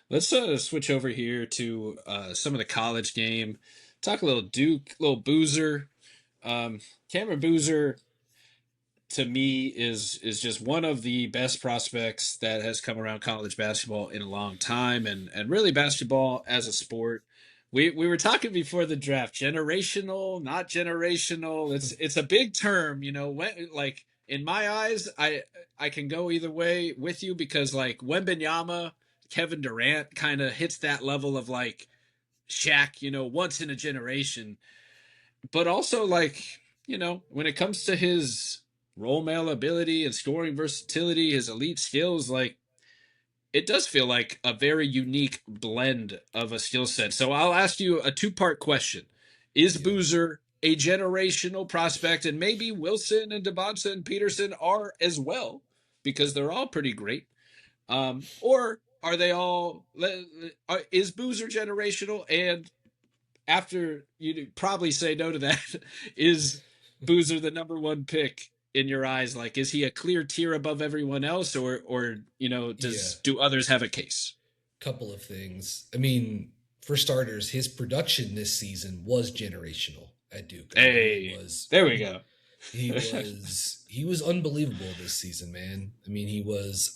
Let's switch over here to some of the college game. Talk a little Duke, little Boozer. Cameron Boozer to me is just one of the best prospects that has come around college basketball in a long time, and really basketball as a sport. We were talking before the draft, generational, not generational. It's a big term, when like in my eyes, I can go either way with you because like Wembenyama, Kevin Durant kind of hits that level of like Shaq, once in a generation. But also like, when it comes to his role model ability and scoring versatility, his elite skills, like it does feel like a very unique blend of a skill set. So I'll ask you a two-part question. Is Yeah. Boozer a generational prospect? And maybe Wilson and Dybantsa and Peterson are as well, because they're all pretty great. Or are they all is Boozer generational? And after you probably say no to that, is Boozer the number one pick in your eyes? Like, is he a clear tier above everyone else, or Yeah. do others have a case? Couple of things. I mean, for starters, his production this season was generational at Duke. I mean, he Hey, was there we go. he was unbelievable this season, man. I mean,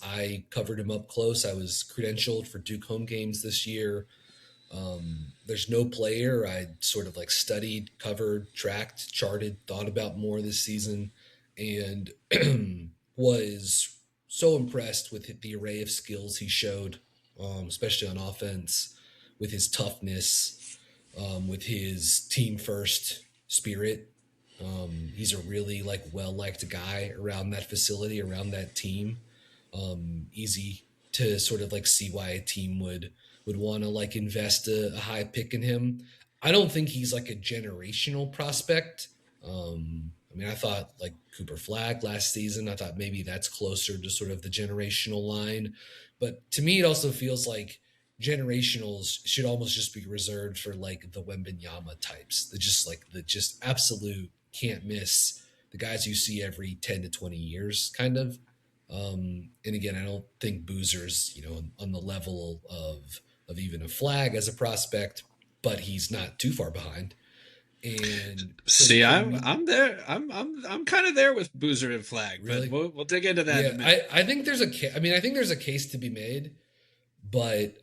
I covered him up close. I was credentialed for Duke home games this year. There's no player I sort of like studied, covered, tracked, charted, thought about more this season, and was so impressed with the array of skills he showed, especially on offense, with his toughness, with his team first spirit. He's a really like well liked guy around that facility, around that team. Easy to sort of like see why a team would want to like invest a high pick in him. I don't think he's like a generational prospect. I mean, I thought like Cooper Flagg last season. I thought maybe that's closer to sort of the generational line, but to me, it also feels like generationals should almost just be reserved for like the Wembenyama types, the just absolute can't miss, the guys you see every 10 to 20 years kind of. And again, I don't think Boozer's, on the level of even a Flagg as a prospect, but he's not too far behind. And See, for I'm me, I'm there. I'm kind of there with Boozer and Flag, but really, we'll dig into that in a yeah, minute. I think I mean, I think there's a case to be made, but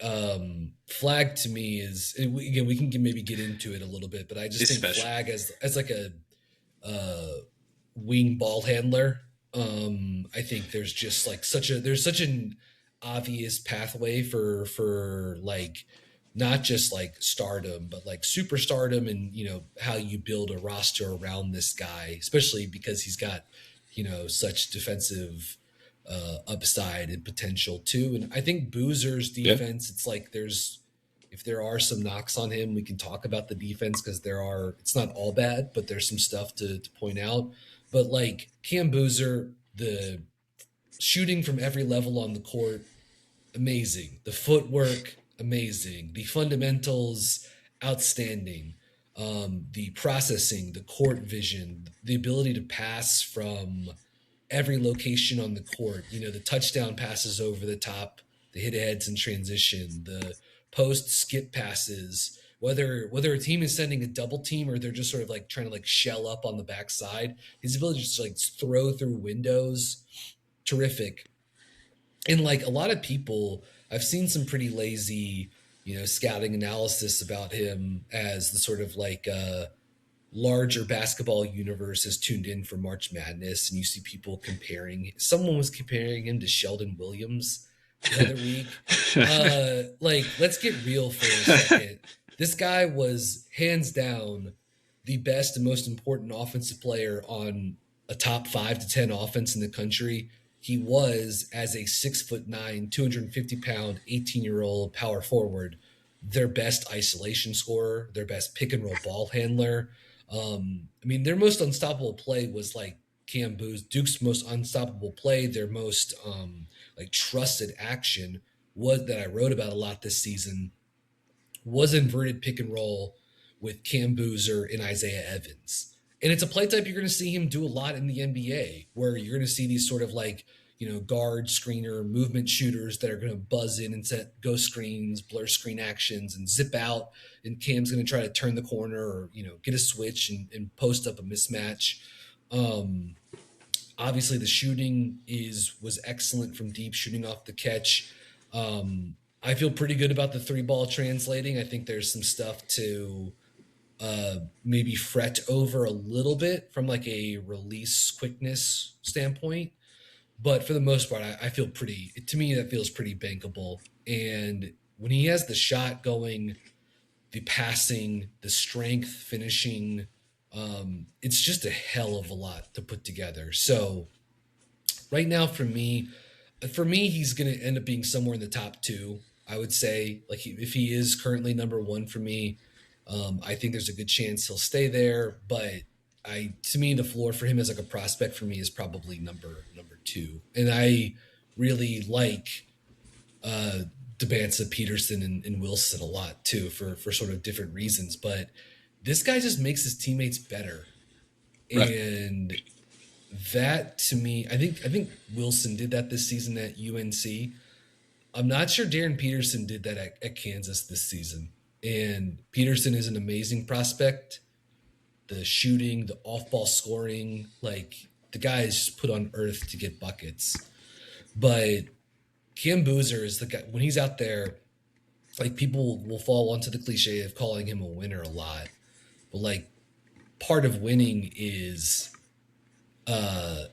Flag to me is, and again, we can maybe get into it a little bit, but I just think Especially. Flag as like a uh, wing ball handler. I think there's just like there's such an obvious pathway for like not just like stardom, but like superstardom, and how you build a roster around this guy, especially because he's got such defensive upside and potential too. And I think Boozer's Yeah. defense, it's like there's if there are some knocks on him, we can talk about the defense because it's not all bad, but there's some stuff to point out. But like Cam Boozer, the shooting from every level on the court, amazing. The footwork, amazing. The fundamentals, outstanding. The processing, the court vision, the ability to pass from every location on the court. The touchdown passes over the top, the hit heads in transition, the post skip passes. Whether a team is sending a double team or they're just sort of like trying to like shell up on the backside, his ability to just like throw through windows, terrific. And like a lot of people, I've seen some pretty lazy, scouting analysis about him as the sort of like larger basketball universe has tuned in for March Madness, and you see people comparing. Someone was comparing him to Sheldon Williams the other week. Like, let's get real for a second. This guy was hands down the best and most important offensive player on a top 5 to 10 offense in the country. He was as a 6'9", 250 pound, 18-year-old power forward, their best isolation scorer, their best pick and roll ball handler. I mean, their most unstoppable play was like Cam Booz, Duke's most unstoppable play, their most like trusted action was that I wrote about a lot this season was inverted pick and roll with Cam Boozer and Isaiah Evans. And it's a play type you're going to see him do a lot in the NBA, where you're going to see these sort of like, guard, screener, movement shooters that are going to buzz in and set ghost screens, blur screen actions, and zip out. And Cam's going to try to turn the corner or get a switch and post up a mismatch. Um, Obviously, the shooting was excellent from deep, shooting off the catch. I feel pretty good about the three ball translating. I think there's some stuff to maybe fret over a little bit from like a release quickness standpoint. But for the most part, I feel pretty, to me, that feels pretty bankable. And when he has the shot going, the passing, the strength, finishing, it's just a hell of a lot to put together. So right now, for me, he's going to end up being somewhere in the top two. I would say, like, if he is currently number one for me, I think there's a good chance he'll stay there. But to me, the floor for him as like a prospect for me is probably number two. And I really like Dybantsa, Peterson, and Wilson a lot too for sort of different reasons. But this guy just makes his teammates better, Right. and that to me, I think Wilson did that this season at UNC. I'm not sure Darren Peterson did that at Kansas this season. And Peterson is an amazing prospect. The shooting, the off-ball scoring, like the guy is just put on earth to get buckets. But Cam Boozer is the guy when he's out there. Like people will fall onto the cliche of calling him a winner a lot, but like part of winning is uh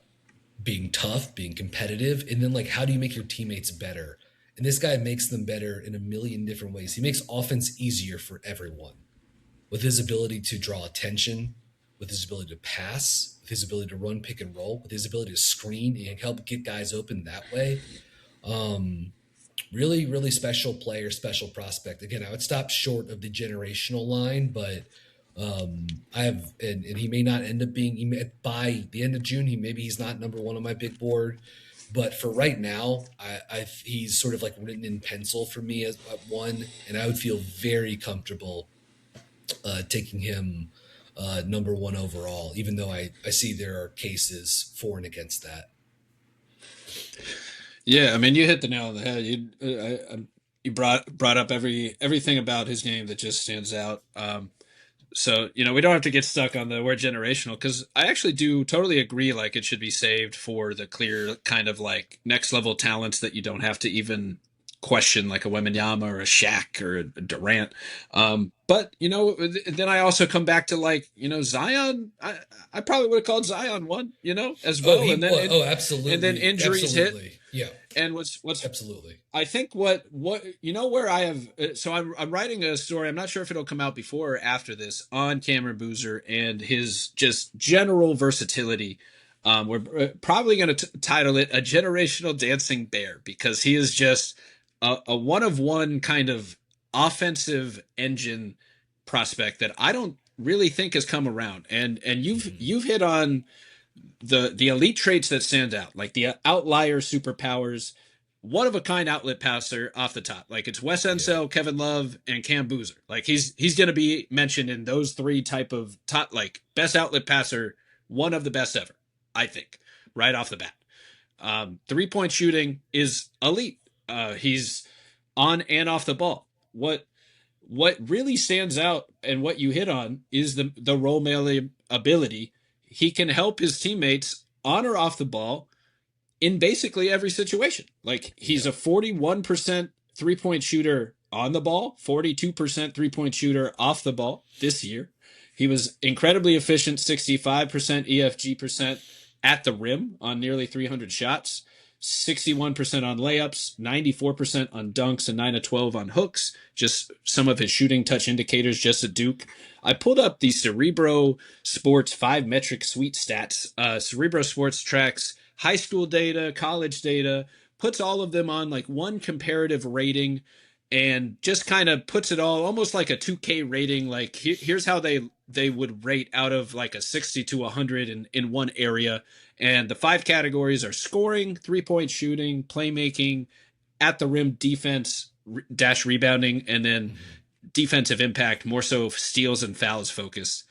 being tough, being competitive, and then like how do you make your teammates better? And this guy makes them better in a million different ways. He makes offense easier for everyone with his ability to draw attention, with his ability to pass, with his ability to run pick and roll, with his ability to screen and help get guys open that way. Um, Really, really special player, special prospect. Again, I would stop short of the generational line, but I have, and he may not end up being by the end of June. He's not number one on my big board, but for right now, he's sort of like written in pencil for me as at one, and I would feel very comfortable taking him number one overall, even though I see there are cases for and against that. Yeah, I mean, you hit the nail on the head. You brought up everything about his game that just stands out. So we don't have to get stuck on the word generational because I actually do totally agree. Like it should be saved for the clear kind of like next level talents that you don't have to even question, like a Wembenyama or a Shaq or a Durant. But then I also come back to like Zion. I probably would have called Zion one, as Oh, well. And then and then absolutely, injuries hit. absolutely, yeah, And what's absolutely. I think what where I have so I'm writing a story. I'm not sure if it'll come out before or after this on Cameron Boozer and his just general versatility. We're probably going to title it "A Generational Dancing Bear" because he is just a one of one kind of offensive engine prospect that I don't really think has come around. And Mm-hmm. you've hit on the elite traits that stand out, like the outlier superpowers, one of a kind outlet passer off the top. Like it's Wes Yeah, Unseld, Kevin Love, and Cam Boozer. Like he's going to be mentioned in those three type of top, like best outlet passer, one of the best ever, I think, right off the bat. 3-point shooting is elite. He's on and off the ball. What really stands out and what you hit on is the role model ability. He can help his teammates on or off the ball in basically every situation. Like he's yeah, a 41% 3-point shooter on the ball, 42% 3-point shooter off the ball this year. He was incredibly efficient, 65% EFG percent at the rim on nearly 300 shots, 61% on layups, 94% on dunks, and 9 of 12 on hooks. Just some of his shooting touch indicators just a Duke. I pulled up the Cerebro Sports 5 metric sweet stats. Cerebro Sports tracks high school data, college data, puts all of them on like one comparative rating and just kind of puts it all almost like a 2K rating. Like here's how they would rate out of like a 60 to 100 in one area. And the 5 categories are scoring, 3-point shooting, playmaking, at the rim defense dash rebounding, and then mm-hmm. defensive impact, more so steals and fouls focused.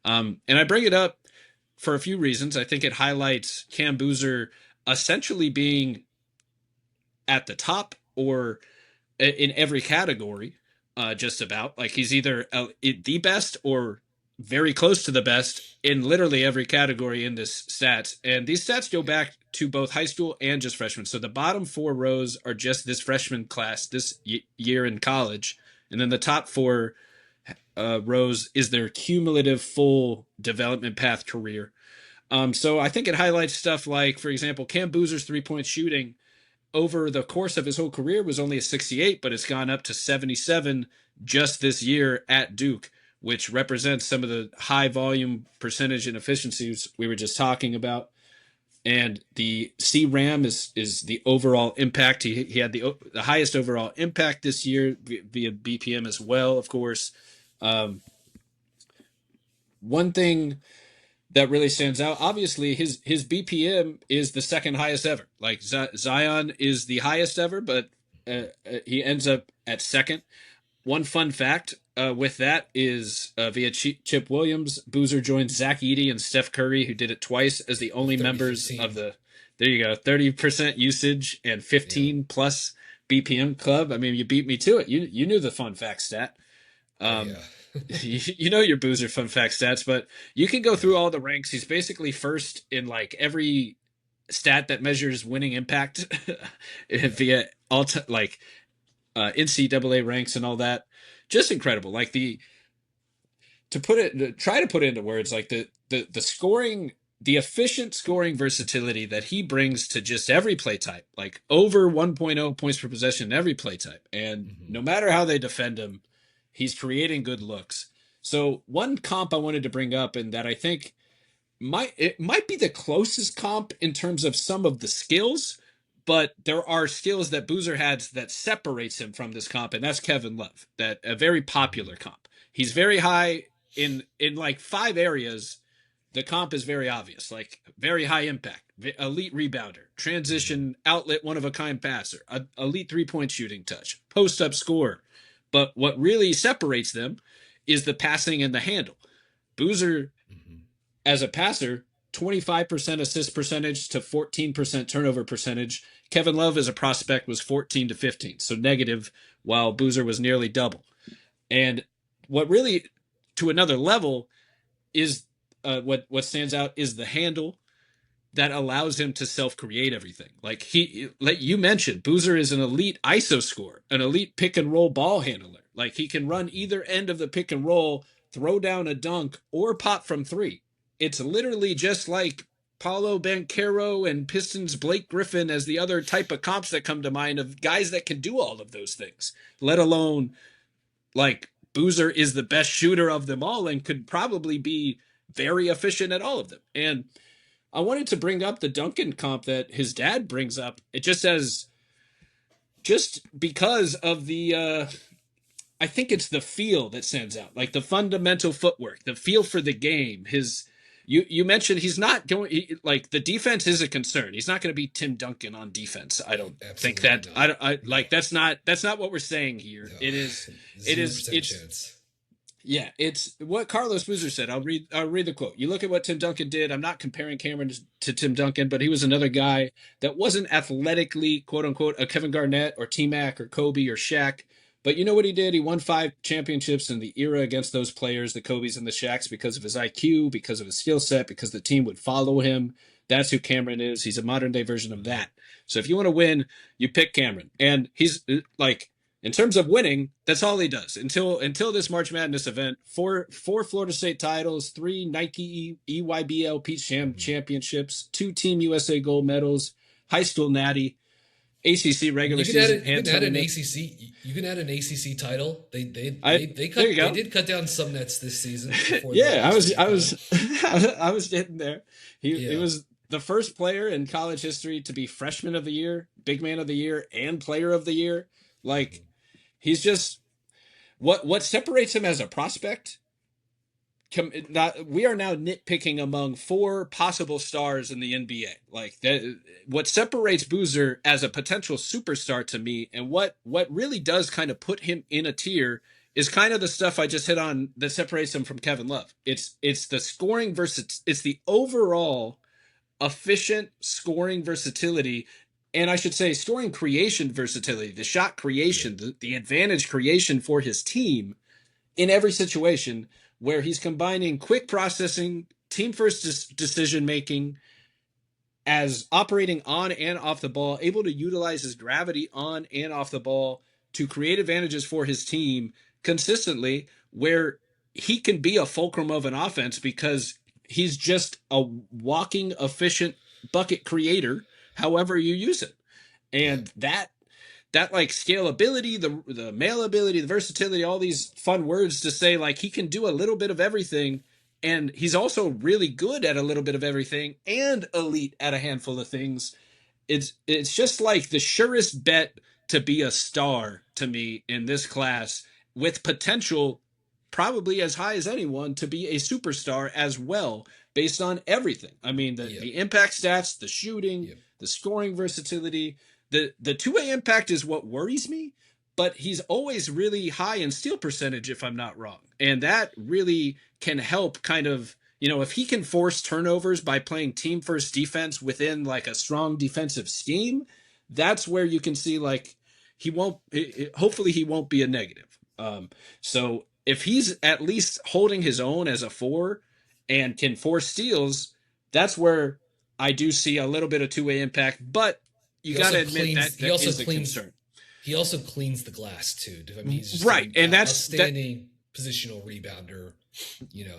And I bring it up for a few reasons. I think it highlights Cam Boozer essentially being at the top or in every category, just about. Like he's either the best or very close to the best in literally every category in this stats. And these stats go back to both high school and just freshmen. So the bottom four rows are just this freshman class this year in college. And then the top four rows is their cumulative full development path career. So I think it highlights stuff like, for example, Cam Boozer's 3-point shooting over the course of his whole career was only a 68, but it's gone up to 77 just this year at Duke, which represents some of the high volume percentage and efficiencies we were just talking about. And the CRAM is the overall impact. He had the highest overall impact this year via BPM as well, of course. One thing that really stands out. Obviously, his BPM is the second highest ever. Like Zion is the highest ever, but he ends up at second. One fun fact with that is via Chip Williams, Boozer joined Zach Edey and Steph Curry, who did it twice as the only members of the. There you go, 30% usage and 15 plus BPM club. I mean, you beat me to it. You knew the fun fact stat. Yeah. You know your Boozer fun fact stats, but you can go through all the ranks. He's basically first in like every stat that measures winning impact via like NCAA ranks and all that. Just incredible. Like try to put it into words, like the scoring, the efficient scoring versatility that he brings to just every play type, like over 1.0 points per possession in every play type. And no matter how they defend him, he's creating good looks. So one comp I wanted to bring up, and that I think might be the closest comp in terms of some of the skills, but there are skills that Boozer has that separates him from this comp, and that's Kevin Love, that a very popular comp. He's very high in like 5 areas. The comp is very obvious, like very high impact, elite rebounder, transition outlet, one of a kind passer, elite 3-point shooting touch, post up scorer. But what really separates them is the passing and the handle. Boozer, as a passer, 25% assist percentage to 14% turnover percentage. Kevin Love as a prospect was 14 to 15, so negative, while Boozer was nearly double. And what really, to another level, is what stands out is the handle that allows him to self-create everything. Like you mentioned, Boozer is an elite ISO scorer, an elite pick and roll ball handler. Like he can run either end of the pick and roll, throw down a dunk, or pop from three. It's literally just like Paolo Banchero and Pistons Blake Griffin as the other type of comps that come to mind of guys that can do all of those things, let alone like Boozer is the best shooter of them all and could probably be very efficient at all of them. And I wanted to bring up the Duncan comp that his dad brings up. It just says, just because of the, I think it's the feel that stands out, like the fundamental footwork, the feel for the game. You mentioned he's not going, like the defense is a concern. He's not going to be Tim Duncan on defense. I don't think that. Not. I like that's not what we're saying here. No. It is. Chance. Yeah, it's what Carlos Boozer said. I'll read the quote. You look at what Tim Duncan did. I'm not comparing Cameron to Tim Duncan, but he was another guy that wasn't athletically, quote unquote, a Kevin Garnett or T-Mac or Kobe or Shaq. But you know what he did? He won 5 championships in the era against those players, the Kobe's and the Shaqs, because of his IQ, because of his skill set, because the team would follow him. That's who Cameron is. He's a modern day version of that. So if you want to win, you pick Cameron. And he's like, in terms of winning, that's all he does until this March Madness event. 4 Florida State titles, 3 Nike EYBL Peach championships, 2 Team USA gold medals, high school natty, ACC regular season. You can add an ACC. You can add an ACC title. They did cut down some nets this season. Yeah, I was getting there. He was the first player in college history to be freshman of the year, big man of the year, and player of the year. Like, he's just what separates him as a prospect. We are now nitpicking among 4 possible stars in the NBA. Like that, what separates Boozer as a potential superstar to me, and what really does kind of put him in a tier, is kind of the stuff I just hit on that separates him from Kevin Love. It's the scoring versus it's the overall efficient scoring versatility, and I should say scoring creation versatility, the shot Yeah. creation, the advantage creation for his team in every situation, where he's combining quick processing, team first decision making, as operating on and off the ball, able to utilize his gravity on and off the ball to create advantages for his team consistently, where he can be a fulcrum of an offense because he's just a walking efficient bucket creator, however you use it. Yeah. And that like scalability, the malleability, the versatility, all these fun words to say like he can do a little bit of everything, and he's also really good at a little bit of everything and elite at a handful of things. It's just like the surest bet to be a star to me in this class, with potential probably as high as anyone to be a superstar as well, based on everything. I mean, Yep. the impact stats, the shooting, Yep. the scoring versatility, the two-way impact is what worries me, but he's always really high in steal percentage if I'm not wrong. And that really can help kind of, if he can force turnovers by playing team first defense within like a strong defensive scheme, that's where you can see like he won't, hopefully he won't be a negative. So if he's at least holding his own as a four and can force steals, that's where I do see a little bit of two-way impact, but you He got to also admit cleans. that He that also is a cleans. concern. He also cleans the glass too. I mean, he's just Right. an And that's that. outstanding positional rebounder,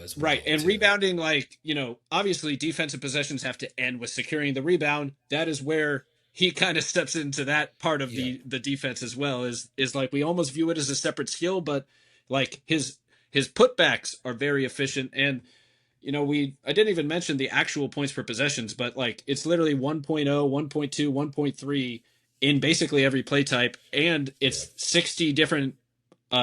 as Right. well And too. rebounding, like, obviously defensive possessions have to end with securing the rebound. That is where he kind of steps into that part of Yeah. the defense as well, is like we almost view it as a separate skill, but like his putbacks are very efficient. And I didn't even mention the actual points per possessions, but like it's literally 1.0, 1.2, 1.3 in basically every play type, and Yeah. it's 60 different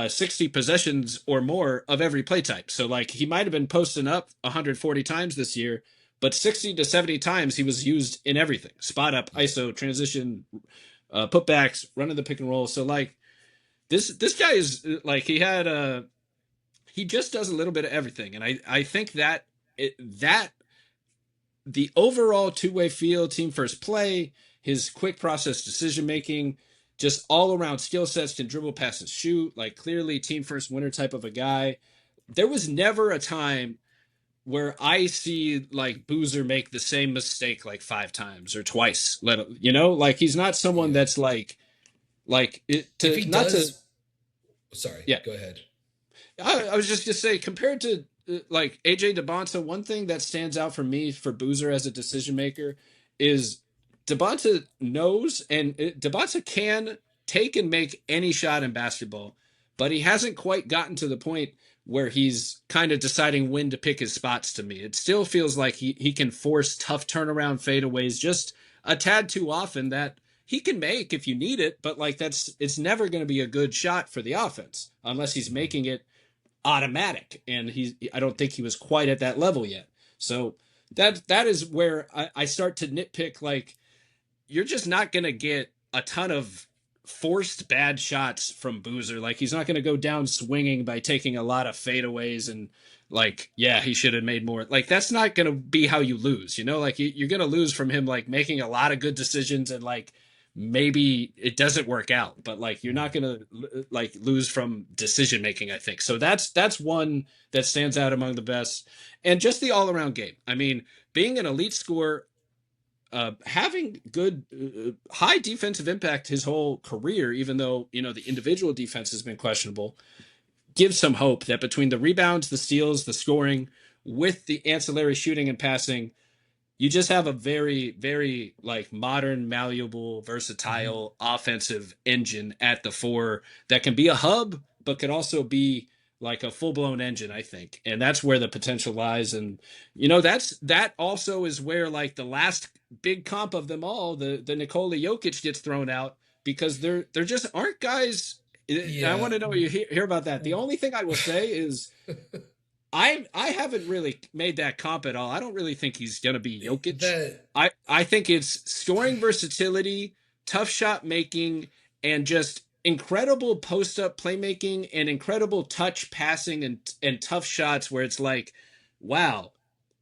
60 possessions or more of every play type. So like he might have been posting up 140 times this year, but 60 to 70 times he was used in everything: spot up, Yeah. ISO, transition, putbacks, running the pick and roll. So like this guy is like he just does a little bit of everything, and I think that the overall two-way feel, team first play, his quick process decision making, just all around skill sets, can dribble, pass, and shoot. Like clearly, team first winner type of a guy. There was never a time where I see like Boozer make the same mistake like five times or twice. Like he's not someone Yeah. that's like it If to he not to does, sorry, yeah. go ahead. I was just gonna say, compared to like AJ Dybantsa, one thing that stands out for me for Boozer as a decision maker is Dybantsa knows, and Dybantsa can take and make any shot in basketball, but he hasn't quite gotten to the point where he's kind of deciding when to pick his spots. To me, it still feels like he can force tough turnaround fadeaways just a tad too often that he can make if you need it, but like it's never going to be a good shot for the offense unless he's Mhm. making it automatic, and I don't think he was quite at that level yet. So that is where I start to nitpick. Like you're just not going to get a ton of forced bad shots from Boozer. Like he's not going to go down swinging by taking a lot of fadeaways and like, yeah, he should have made more. Like that's not going to be how you lose. Like you're going to lose from him like making a lot of good decisions, and like maybe it doesn't work out, but like you're not Mhm. going to like lose from decision making, I think. So that's one that stands out among the best. And just the all-around game. I mean, being an elite scorer, having good high defensive impact his whole career, even though the individual defense has been questionable, gives some hope that between the rebounds, the steals, the scoring, with the ancillary shooting and passing, you just have a very, very like modern, malleable, Mhm. versatile offensive engine at the four that can be a hub, but could also be like a full blown engine, I think. And that's where the potential lies. And that also is where like the last big comp of them all, the Nikola Jokic, gets thrown out, because there just aren't guys. I Yeah. want to know what you hear about that. The only thing I will say is I haven't really made that comp at all. I don't really think he's gonna be Jokic. That I think it's scoring versatility, tough shot making, and just incredible post up playmaking and incredible touch passing and tough shots where it's like, wow,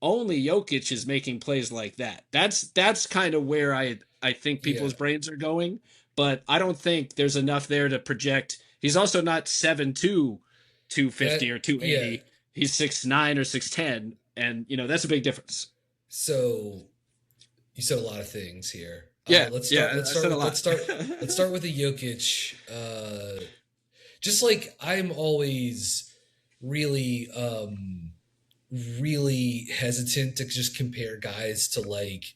only Jokic is making plays like that. That's kind of where I think Yeah, people's brains are going, but I don't think there's enough there to project. He's also not 7'2", 250 or yeah. 280. He's 6'9" or 6'10", and that's a big difference. So you said a lot of things here. Yeah, Let's start. yeah, Let's I start said a with. lot. Let's start with the Jokic. Just like I'm always really, really hesitant to just compare guys to like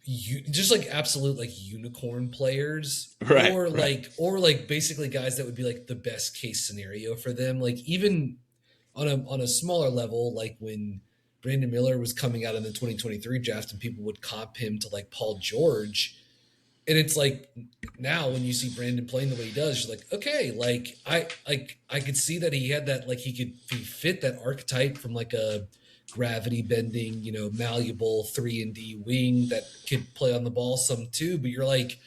you just like absolute like unicorn players Right, right. or like basically guys that would be like the best case scenario for them, like even on a smaller level, like when Brandon Miller was coming out in the 2023 draft and people would comp him to like Paul George. And it's like now when you see Brandon playing the way he does, you're like, okay, I could see that he had that, like he fit that archetype from like a gravity bending, malleable 3-and-D wing that could play on the ball some too. But you're like,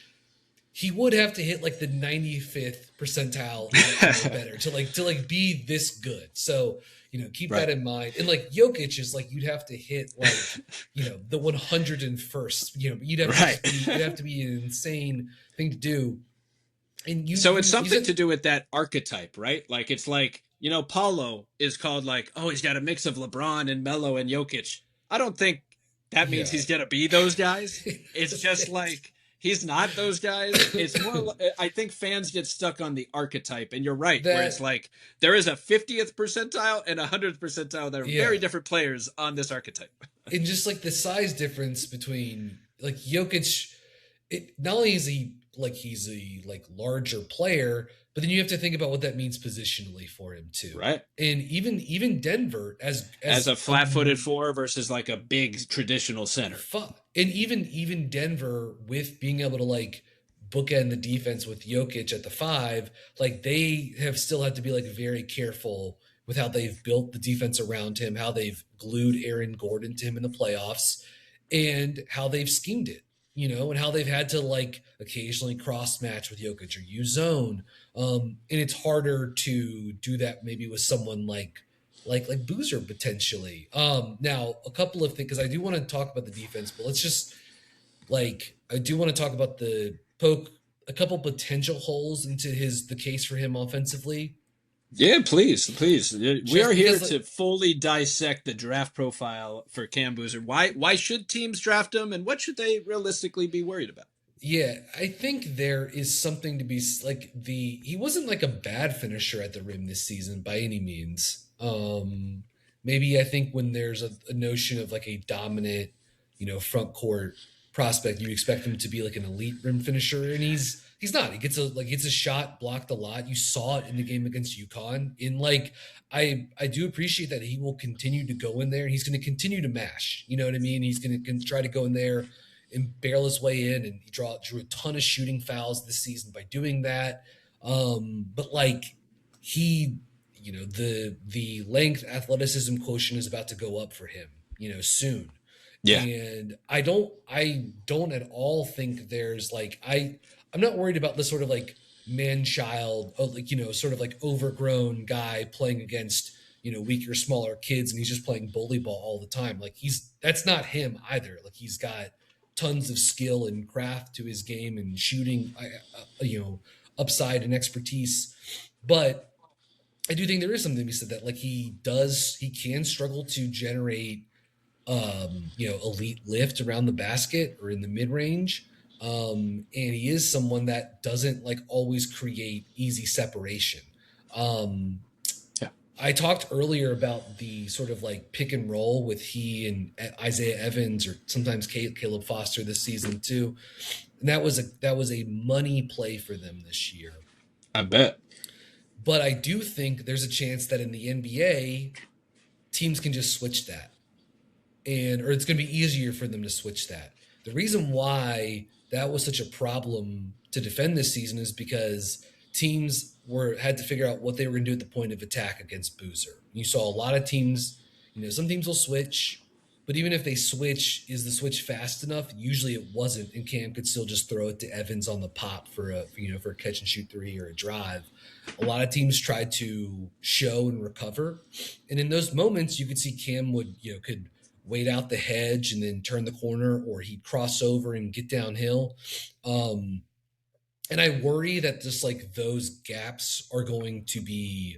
he would have to hit like the 95th percentile or better to be this good. So, keep that Right. in mind. And like Jokic is like you'd have to hit like, the 101st, Right. you'd have to be an insane thing to do. And So it's you something said to do with that archetype, right? Like it's like, Paulo is called like, oh, he's got a mix of LeBron and Melo and Jokic. I don't think that means yeah. he's going to be those guys. It's just like he's not those guys. It's more I think fans get stuck on the archetype, and you're right, where it's that like there is a 50th percentile and a 100th percentile that are yeah. very different players on this archetype. And just like the size difference between like Jokic, not only is he like he's a like larger player, but then you have to think about what that means positionally for him too. Right. And even Denver As a as flat-footed four versus like a big traditional center. and even Denver with being able to like bookend the defense with Jokic at the five, like they have still had to be like very careful with how they've built the defense around him, how they've glued Aaron Gordon to him in the playoffs, and how they've schemed it, and how they've had to like occasionally cross match with Jokic or use zone. And it's harder to do that maybe with someone like Boozer potentially. Now a couple of things because I do want to talk about the defense, but let's just like I do want to talk about the poke a couple potential holes into the case for him offensively. Yeah, please, please. We are Just here because like, to fully dissect the draft profile for Cam Boozer. Why should teams draft him, and what should they realistically be worried about? yeah, I think there is something to be like he wasn't like a bad finisher at the rim this season by any means. Maybe I think when there's a notion of like a dominant, front court prospect, you expect him to be like an elite rim finisher, and he's not. He gets a shot blocked a lot. You saw it in the game against UConn. In like I do appreciate that he will continue to go in there and he's going to continue to mash. You know what I mean? He's going to try to go in there and barrel his way in, and he drew a ton of shooting fouls this season by doing that. But like he, the length athleticism quotient is about to go up for him, soon. Yeah, And I don't at all think there's like I'm not worried about the sort of like man child, like sort of like overgrown guy playing against weaker, smaller kids, and he's just playing bully ball all the time. Like that's not him either. Like he's got tons of skill and craft to his game and shooting, upside and expertise. But I do think there is something to be said that like he can struggle to generate elite lift around the basket or in the mid range. And he is someone that doesn't like always create easy separation. Um, yeah, I talked earlier about the sort of like pick and roll with he and Isaiah Evans or sometimes Caleb Foster this season too. And that was a money play for them this year. I bet. But I do think there's a chance that in the NBA, teams can just switch that, or it's going to be easier for them to switch that. The reason why that was such a problem to defend this season is because teams had to figure out what they were going to do at the point of attack against Boozer. You saw a lot of teams, some teams will switch, But even if they switch, is the switch fast enough? Usually it wasn't, and Cam could still just throw it to Evans on the pop for a for a catch and shoot three or a drive. A lot of teams tried to show and recover, and in those moments, you could see Cam would could wait out the hedge and then turn the corner, or he'd cross over and get downhill. Um, and I worry that just like those gaps are going to be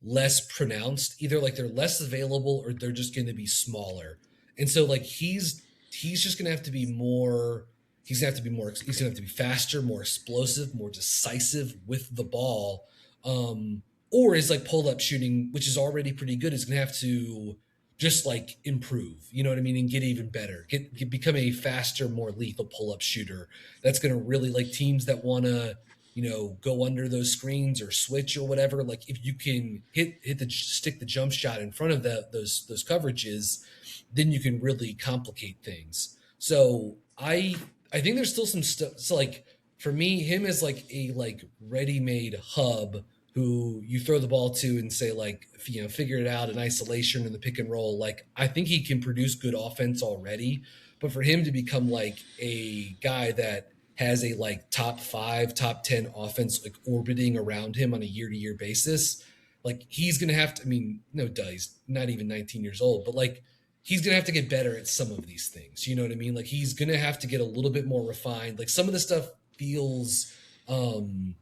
less pronounced. Either like they're less available or they're just going to be smaller. And so like he's just going to have to be more. He's going to have to be more. He's going to have to be faster, more explosive, more decisive with the ball. Or his like pull up shooting, which is already pretty good, is going to have to just like improve. You know what I mean, and get even better. Become a faster, more lethal pull up shooter. That's going to really like teams that want to go under those screens or switch or whatever. Like if you can stick the jump shot in front of those coverages, then you can really complicate things. So I think there's still some stuff. So like for me, him as like a like ready-made hub who you throw the ball to and say like figure it out in isolation in the pick and roll. Like I think he can produce good offense already, but for him to become like a guy that has a like top 5, top 10 offense like orbiting around him on a year-to-year basis, like he's gonna have to. I mean, no, duh, he's not even 19 years old, but like he's gonna have to get better at some of these things. You know what I mean? Like he's gonna have to get a little bit more refined. Like some of the stuff feels, in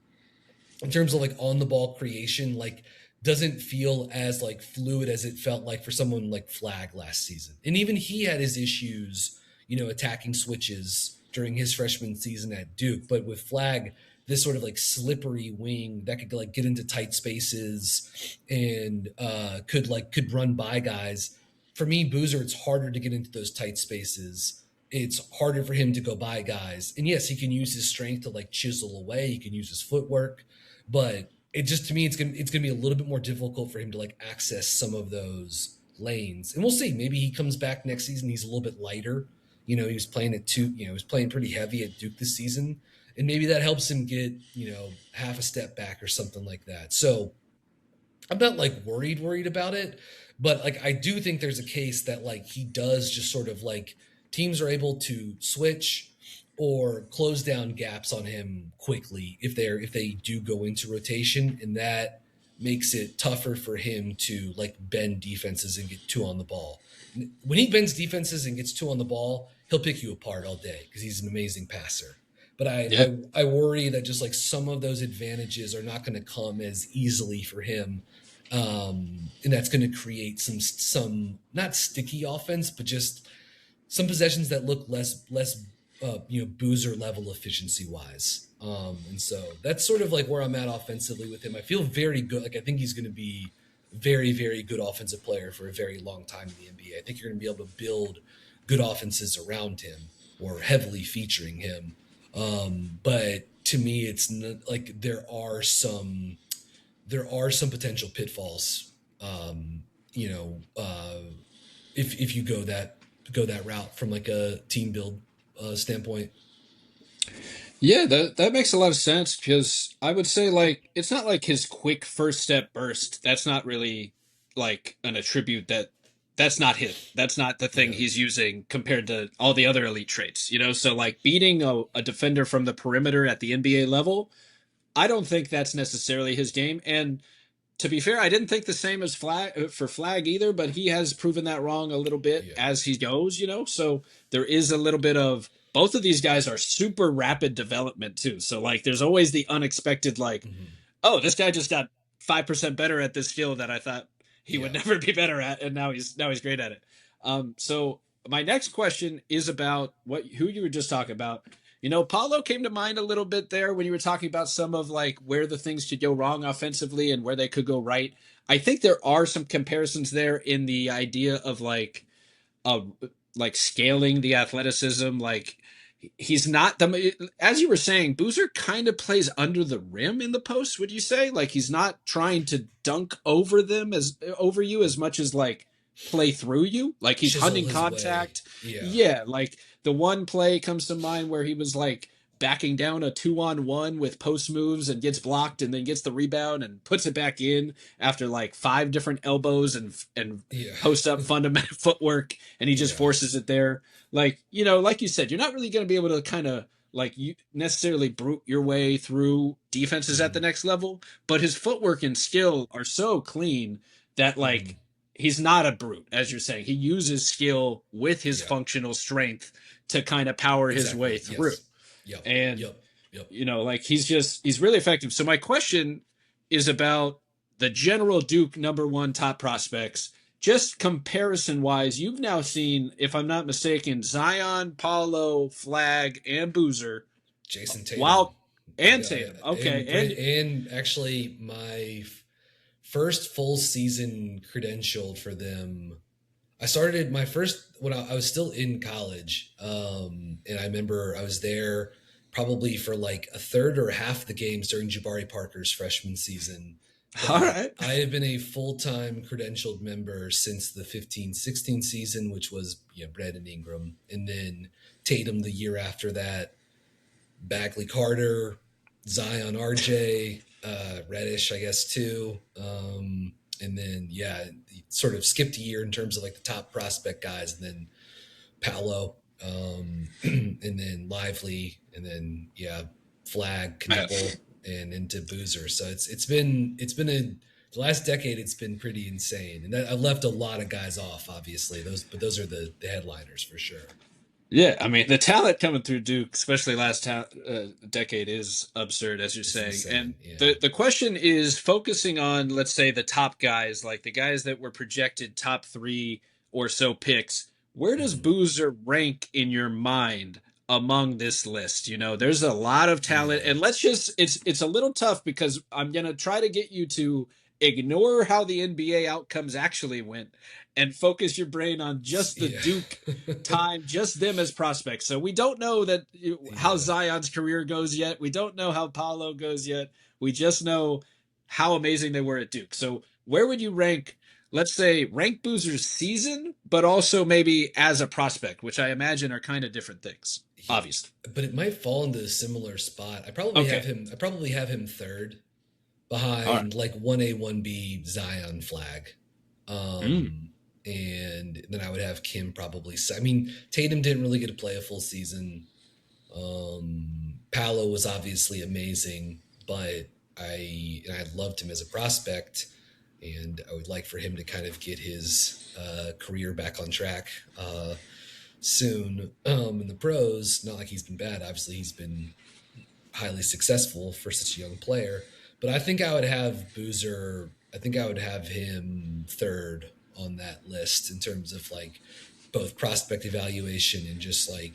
terms of like on the ball creation, like doesn't feel as like fluid as it felt like for someone like Flagg last season. And even he had his issues, attacking switches during his freshman season at Duke. But with Flagg, this sort of like slippery wing that could like get into tight spaces and could run by guys. For me, Boozer, it's harder to get into those tight spaces. It's harder for him to go by guys. And yes, he can use his strength to like chisel away. He can use his footwork, but it just to me it's gonna be a little bit more difficult for him to like access some of those lanes. And we'll see. Maybe he comes back next season. He's a little bit lighter. He was playing at two. He was playing pretty heavy at Duke this season, and maybe that helps him get half a step back or something like that. So I'm not like worried about it, but like I do think there's a case that like he does just sort of like teams are able to switch or close down gaps on him quickly if they do go into rotation, and that makes it tougher for him to like bend defenses and get two on the ball. When he bends defenses and gets two on the ball, he'll pick you apart all day because he's an amazing passer. But Yeah. I worry that just like some of those advantages are not going to come as easily for him, and that's going to create some not sticky offense, but just some possessions that look less Boozer level efficiency wise. And so that's sort of like where I'm at offensively with him. I feel very good. Like I think he's going to be very, very good offensive player for a very long time in the NBA. I think you're going to be able to build good offenses around him or heavily featuring him. But to me, it's not, like there are some potential pitfalls. Um, you know, if you go that route from like a team build standpoint. Yeah, that makes a lot of sense because I would say like it's not like his quick first step burst. That's not really like an attribute that's not him. That's not the thing Yeah, he's using compared to all the other elite traits, you know? So like beating a defender from the perimeter at the NBA level, I don't think that's necessarily his game. And to be fair, I didn't think the same as Flagg either, but he has proven that wrong a little bit yeah, as he goes, you know. So there is a little bit of both of these guys are super rapid development too. So like there's always the unexpected like, hmm oh, this guy just got 5% better at this skill that I thought he would yeah. never be better at, and now he's great at it. So my next question is about who you were just talking about. You know, Paolo came to mind a little bit there when you were talking about some of like where the things could go wrong offensively and where they could go right. I think there are some comparisons there in the idea of uh like scaling the athleticism. Like he's not the as you were saying, Boozer kind of plays under the rim in the post. Would you say like he's not trying to dunk over you as much as like play through you? Like he's Chisel hunting his way. contact. Yeah, Yeah, like the one play comes to mind where he was like backing down a 2-on-1 with post moves and gets blocked and then gets the rebound and puts it back in after like 5 different elbows and Yeah. post up fundamental footwork, and he just Yeah. forces it there. Like, like you said, you're not really going to be able to kind of like you necessarily brute your way through defenses at the Hmm. next level, but his footwork and skill are so clean that Hmm. like he's not a brute, as you're saying. He uses skill with his Yeah. functional strength to kind of power his way Exactly. through. Yes. Yep. And Yep. Yep. like he's really effective. So my question is about the general Duke number one top prospects. Just comparison wise, you've now seen, if I'm not mistaken, Zion, Paolo, Flagg, and Boozer. Jason Tatum. While and Tatum. Okay. And actually my first full season credentialed for them. I started my first when I was still in college, and I remember I was there probably for like a third or half the games during Jabari Parker's freshman season. All But right. I have been a full time credentialed member since the 15-16 season, which was Brandon Ingram, and then Tatum the year after that, Bagley Carter, Zion RJ, Reddish, I guess too. And then sort of skipped a year in terms of like the top prospect guys, and then Paolo, and then Lively, and then Flagg, Knueppel, and into Boozer. So it's been the last decade. It's been pretty insane, and I've left a lot of guys off, obviously. Those are the headliners for sure. Yeah, I mean the talent coming through Duke, especially last decade, is absurd, as you're It's saying. insane. And Yeah. the question is focusing on, let's say, the top guys, like the guys that were projected top three or so picks. Where does Hmm. Boozer rank in your mind among this list? There's a lot of talent, Yeah. and it's a little tough because I'm gonna try to get you to ignore how the NBA outcomes actually went and focus your brain on just the Yeah. Duke time, just them as prospects. So we don't know how Yeah. Zion's career goes yet. We don't know how Paolo goes yet. We just know how amazing they were at Duke. So where would you rank, let's say, rank Boozer's season, but also maybe as a prospect, which I imagine are kind of different things, Yeah. obviously. But it might fall into a similar spot. Okay. I probably have him third All right. behind like 1A, 1B Zion Flag. Mm. And then I would have Kim probably. I mean, Tatum didn't really get to play a full season. Paolo was obviously amazing, but I loved him as a prospect, and I would like for him to kind of get his career back on track soon in the pros. Not like he's been bad. Obviously, he's been highly successful for such a young player. But I think I would have Boozer. I think I would have him third on that list in terms of like both prospect evaluation and just like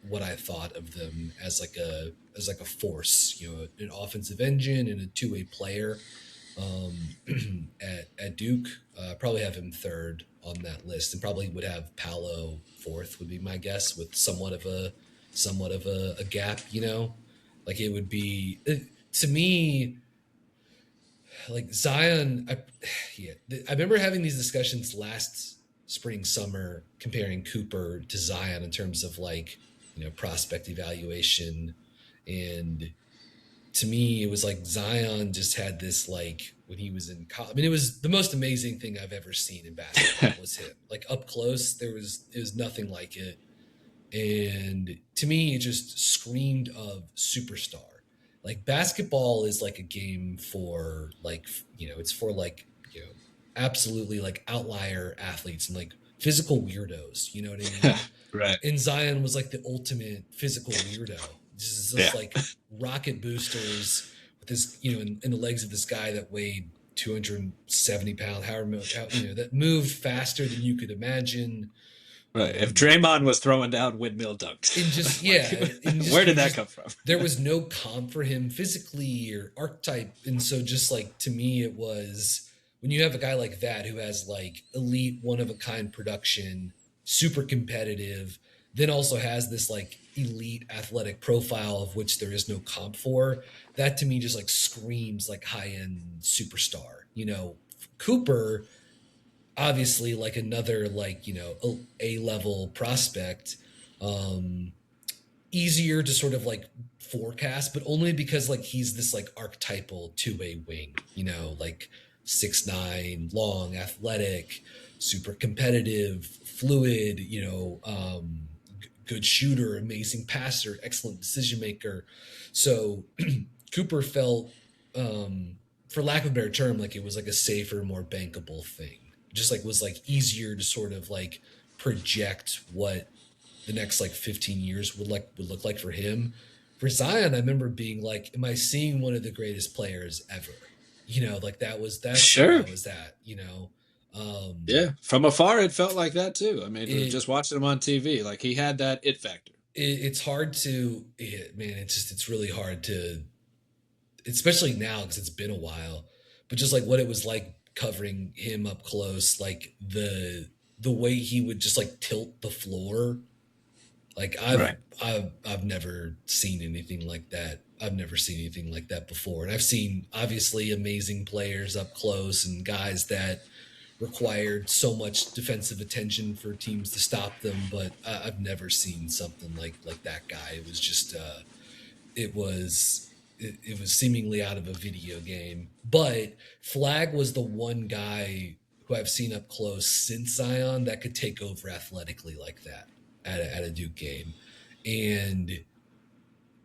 what I thought of them as like a force, an offensive engine and a two-way player. At Duke, probably have him third on that list, and probably would have Paolo fourth. Would be my guess, with somewhat of a gap. Like it would be to me like Zion. I remember having these discussions last spring, summer, comparing Cooper to Zion in terms of like prospect evaluation, and to me, it was like Zion just had this like when he was in college. I mean, it was the most amazing thing I've ever seen in basketball was him. Like up close, it was nothing like it. And to me, it just screamed of superstar. Like basketball is like a game for like it's for like absolutely like outlier athletes and like physical weirdos. You know what I mean? Right. And Zion was like the ultimate physical weirdo. Just Yeah. like rocket boosters with this, in the legs of this guy that weighed 270 pounds, however, that moved faster than you could imagine. Right. If Um, Draymond was throwing down windmill and just, dunks, yeah, like, and just, where did that come from? there was no comp for him physically or archetype. And so just like, to me, it was when you have a guy like that who has like elite one of a kind production, super competitive, then also has this like elite athletic profile of which there is no comp for, that to me just like screams like high end superstar. Cooper, obviously like another like, A level prospect. easier to sort of like forecast, but only because like he's this like archetypal two-way wing, like 6'9", long, athletic, super competitive, fluid, good shooter, amazing passer, excellent decision maker. So Cooper felt, for lack of a better term, like it was like a safer, more bankable thing. Just like was like easier to sort of like project what the next like 15 years would look like for him. For Zion, I remember being like, am I seeing one of the greatest players ever? Like that's where I Sure. was at. Yeah. From afar, it felt like that too. I mean, It, just watching him on TV, like he had that it factor. it's hard to man, it's really hard to, especially now because it's been a while, but just like what it was like covering him up close, like the way he would just like tilt the floor. Like Right. I've never seen anything like that. I've never seen anything like that before. And I've seen obviously amazing players up close and guys that required so much defensive attention for teams to stop them, but I've never seen something like that guy. It was just it was it was seemingly out of a video game. But Flagg was the one guy who I've seen up close since Zion that could take over athletically like that at a Duke game. And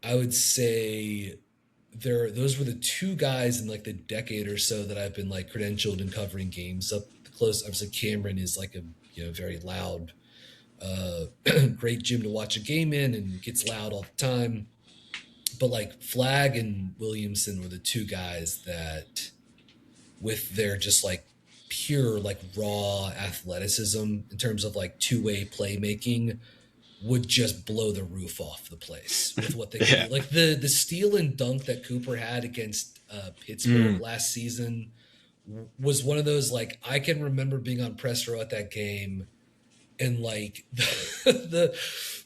I would say those were the two guys in like the decade or so that I've been like credentialed and covering games up close. Obviously Cameron is like a very loud, uh, great gym to watch a game in and gets loud all the time. But like Flagg and Williamson were the two guys that, with their just like pure like raw athleticism in terms of like two-way playmaking, would just blow the roof off the place with what they could Yeah. do. Like the steal and dunk that Cooper had against Pittsburgh Mm. last season was one of those, like, I can remember being on press row at that game, and like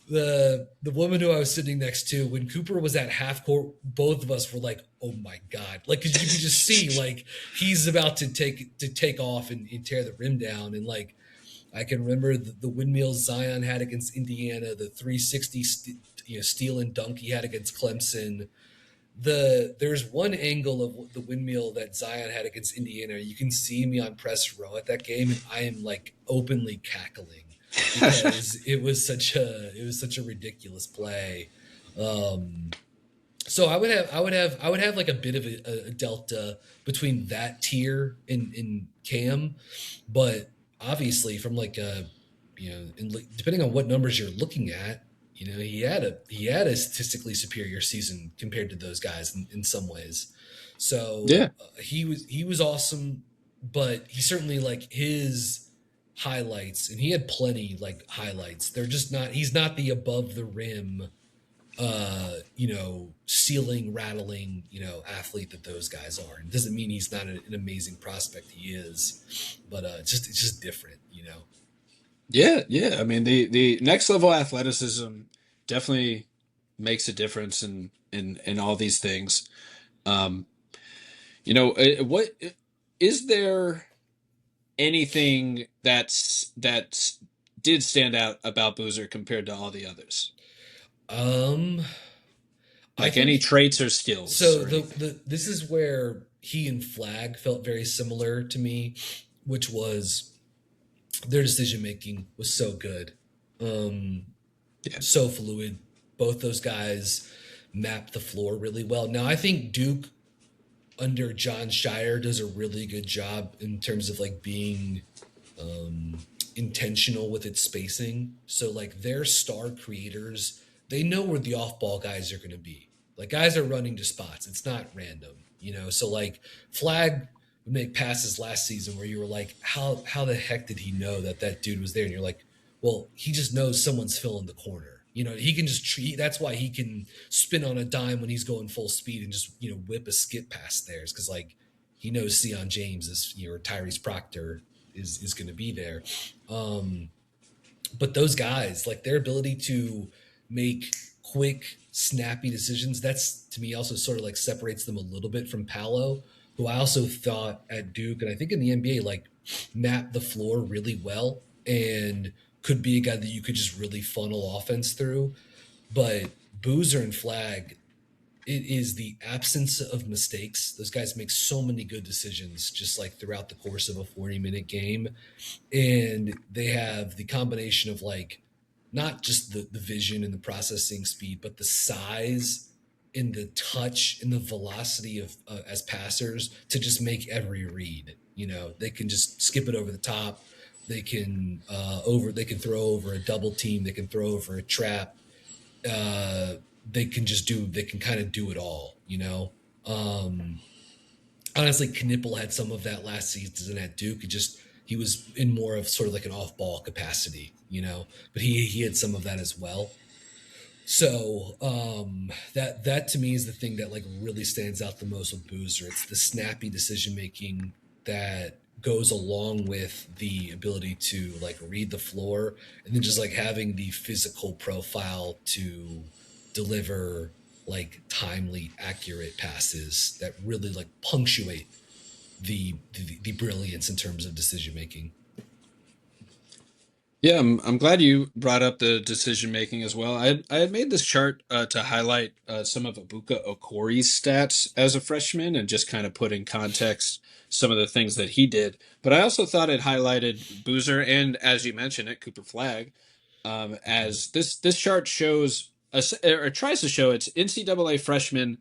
the woman who I was sitting next to, when Cooper was at half court, both of us were like, "Oh my god!" Like, because you could just see like he's about to take off and tear the rim down, and like I can remember the windmills Zion had against Indiana, the 360 steal and dunk he had against Clemson. There's one angle of the windmill that Zion had against Indiana. You can see me on press row at that game, and I am like openly cackling because it was such a ridiculous play. Um, so I would have like a bit of a delta between that tier in Cam, but obviously from like a, depending on what numbers you're looking at, he had a statistically superior season compared to those guys in some ways. So Yeah. he was awesome, but he certainly, like, his highlights, and he had plenty like highlights. They're just not. He's not the above the rim, ceiling rattling, athlete that those guys are. It doesn't mean he's not an amazing prospect. He is, but it's just different. Yeah. Yeah. I mean, the next level athleticism definitely makes a difference in all these things. Um, what is there anything that did stand out about Boozer compared to all the others? Um, I Like any think traits or skills so. or anything? This is where he and Flagg felt very similar to me, which was their decision making was so good, um, Yeah. so fluid. Both those guys mapped the floor really well. Now I think Duke under John Shire does a really good job in terms of like being, um, intentional with its spacing. So like their star creators, they know where the off ball guys are going to be. Like guys are running to spots. It's not random. So like Flagg would make passes last season where you were like, how the heck did he know that dude was there? And you're like, well, he just knows someone's filling the corner. He can just treat. That's why he can spin on a dime when he's going full speed and just whip a skip past theirs, because like he knows Sion James is, or Tyrese Proctor is going to be there. Um, but those guys, like their ability to make quick, snappy decisions, that's to me also sort of like separates them a little bit from Paolo, who I also thought at Duke and I think in the NBA like mapped the floor really well and could be a guy that you could just really funnel offense through. But Boozer and Flagg, it is the absence of mistakes. Those guys make so many good decisions just like throughout the course of a 40-minute game. And they have the combination of like not just the vision and the processing speed, but the size and the touch and the velocity of as passers to just make every read. You know, they can just skip it over the top. They can they can throw over a double team. They can throw over a trap. They can kind of do it all. You know, um, honestly, Knueppel had some of that last season at Duke. He was in more of sort of like an off ball capacity, you know, but he had some of that as well. So that to me is the thing that like really stands out the most with Boozer. It's the snappy decision making that goes along with the ability to like read the floor, and then just like having the physical profile to deliver like timely, accurate passes that really like punctuate the brilliance in terms of decision making. Yeah, I'm glad you brought up the decision making as well. I had made this chart to highlight some of Ebuka Okorie's stats as a freshman and just kind of put in context some of the things that he did. But I also thought it highlighted Boozer and, as you mentioned it, Cooper Flagg, Mm-hmm. as this chart shows or tries to show it's NCAA freshmen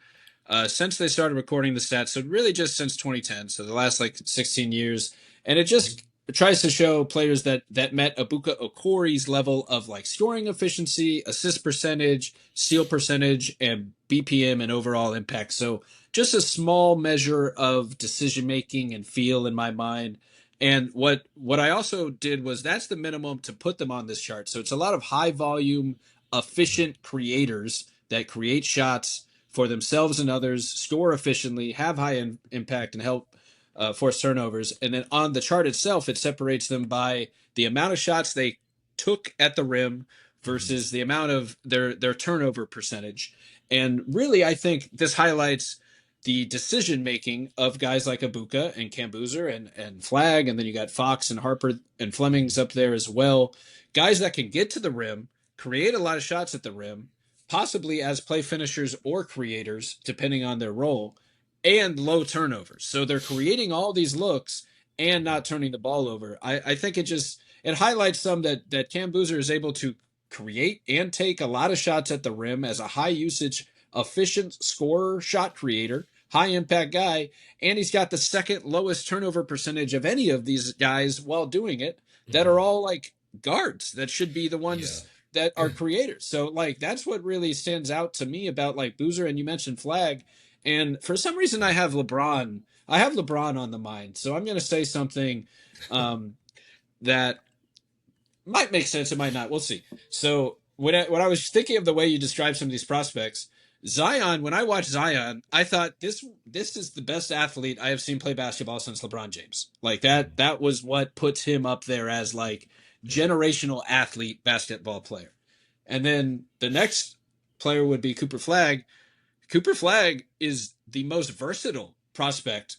since they started recording the stats. So really just since 2010, so the last like 16 years, and it just tries to show players that met Ebuka Okorie's level of like scoring efficiency, assist percentage, steal percentage, and BPM and overall impact. So just a small measure of decision making and feel in my mind. And what I also did was that's the minimum to put them on this chart. So it's a lot of high volume, efficient creators that create shots for themselves and others, score efficiently, have high impact, and help force turnovers. And then on the chart itself, it separates them by the amount of shots they took at the rim Mm-hmm. versus the amount of their turnover percentage. And really, I think this highlights the decision making of guys like Ebuka and Cambuser and Flagg, and then you got Fox and Harper and Flemings up there as well. Guys that can get to the rim, create a lot of shots at the rim, possibly as play finishers or creators, depending on their role, and low turnovers. So they're creating all these looks and not turning the ball over. I think it highlights some that Cam Boozer is able to create and take a lot of shots at the rim as a high usage, efficient scorer, shot creator, high impact guy, and he's got the second lowest turnover percentage of any of these guys while doing it that are Mm-hmm. all like guards that should be the Yeah. ones that are creators. So like that's what really stands out to me about like Boozer, and you mentioned Flagg, and for some reason I have LeBron. I have LeBron on the mind, so I'm going to say something um, that might make sense. It might not. We'll see. So when I was thinking of the way you described some of these prospects, Zion. When I watched Zion, I thought this is the best athlete I have seen play basketball since LeBron James. Like that. That was what puts him up there as like Yeah. generational athlete basketball player. And then the next player would be Cooper Flagg. Cooper Flagg is the most versatile prospect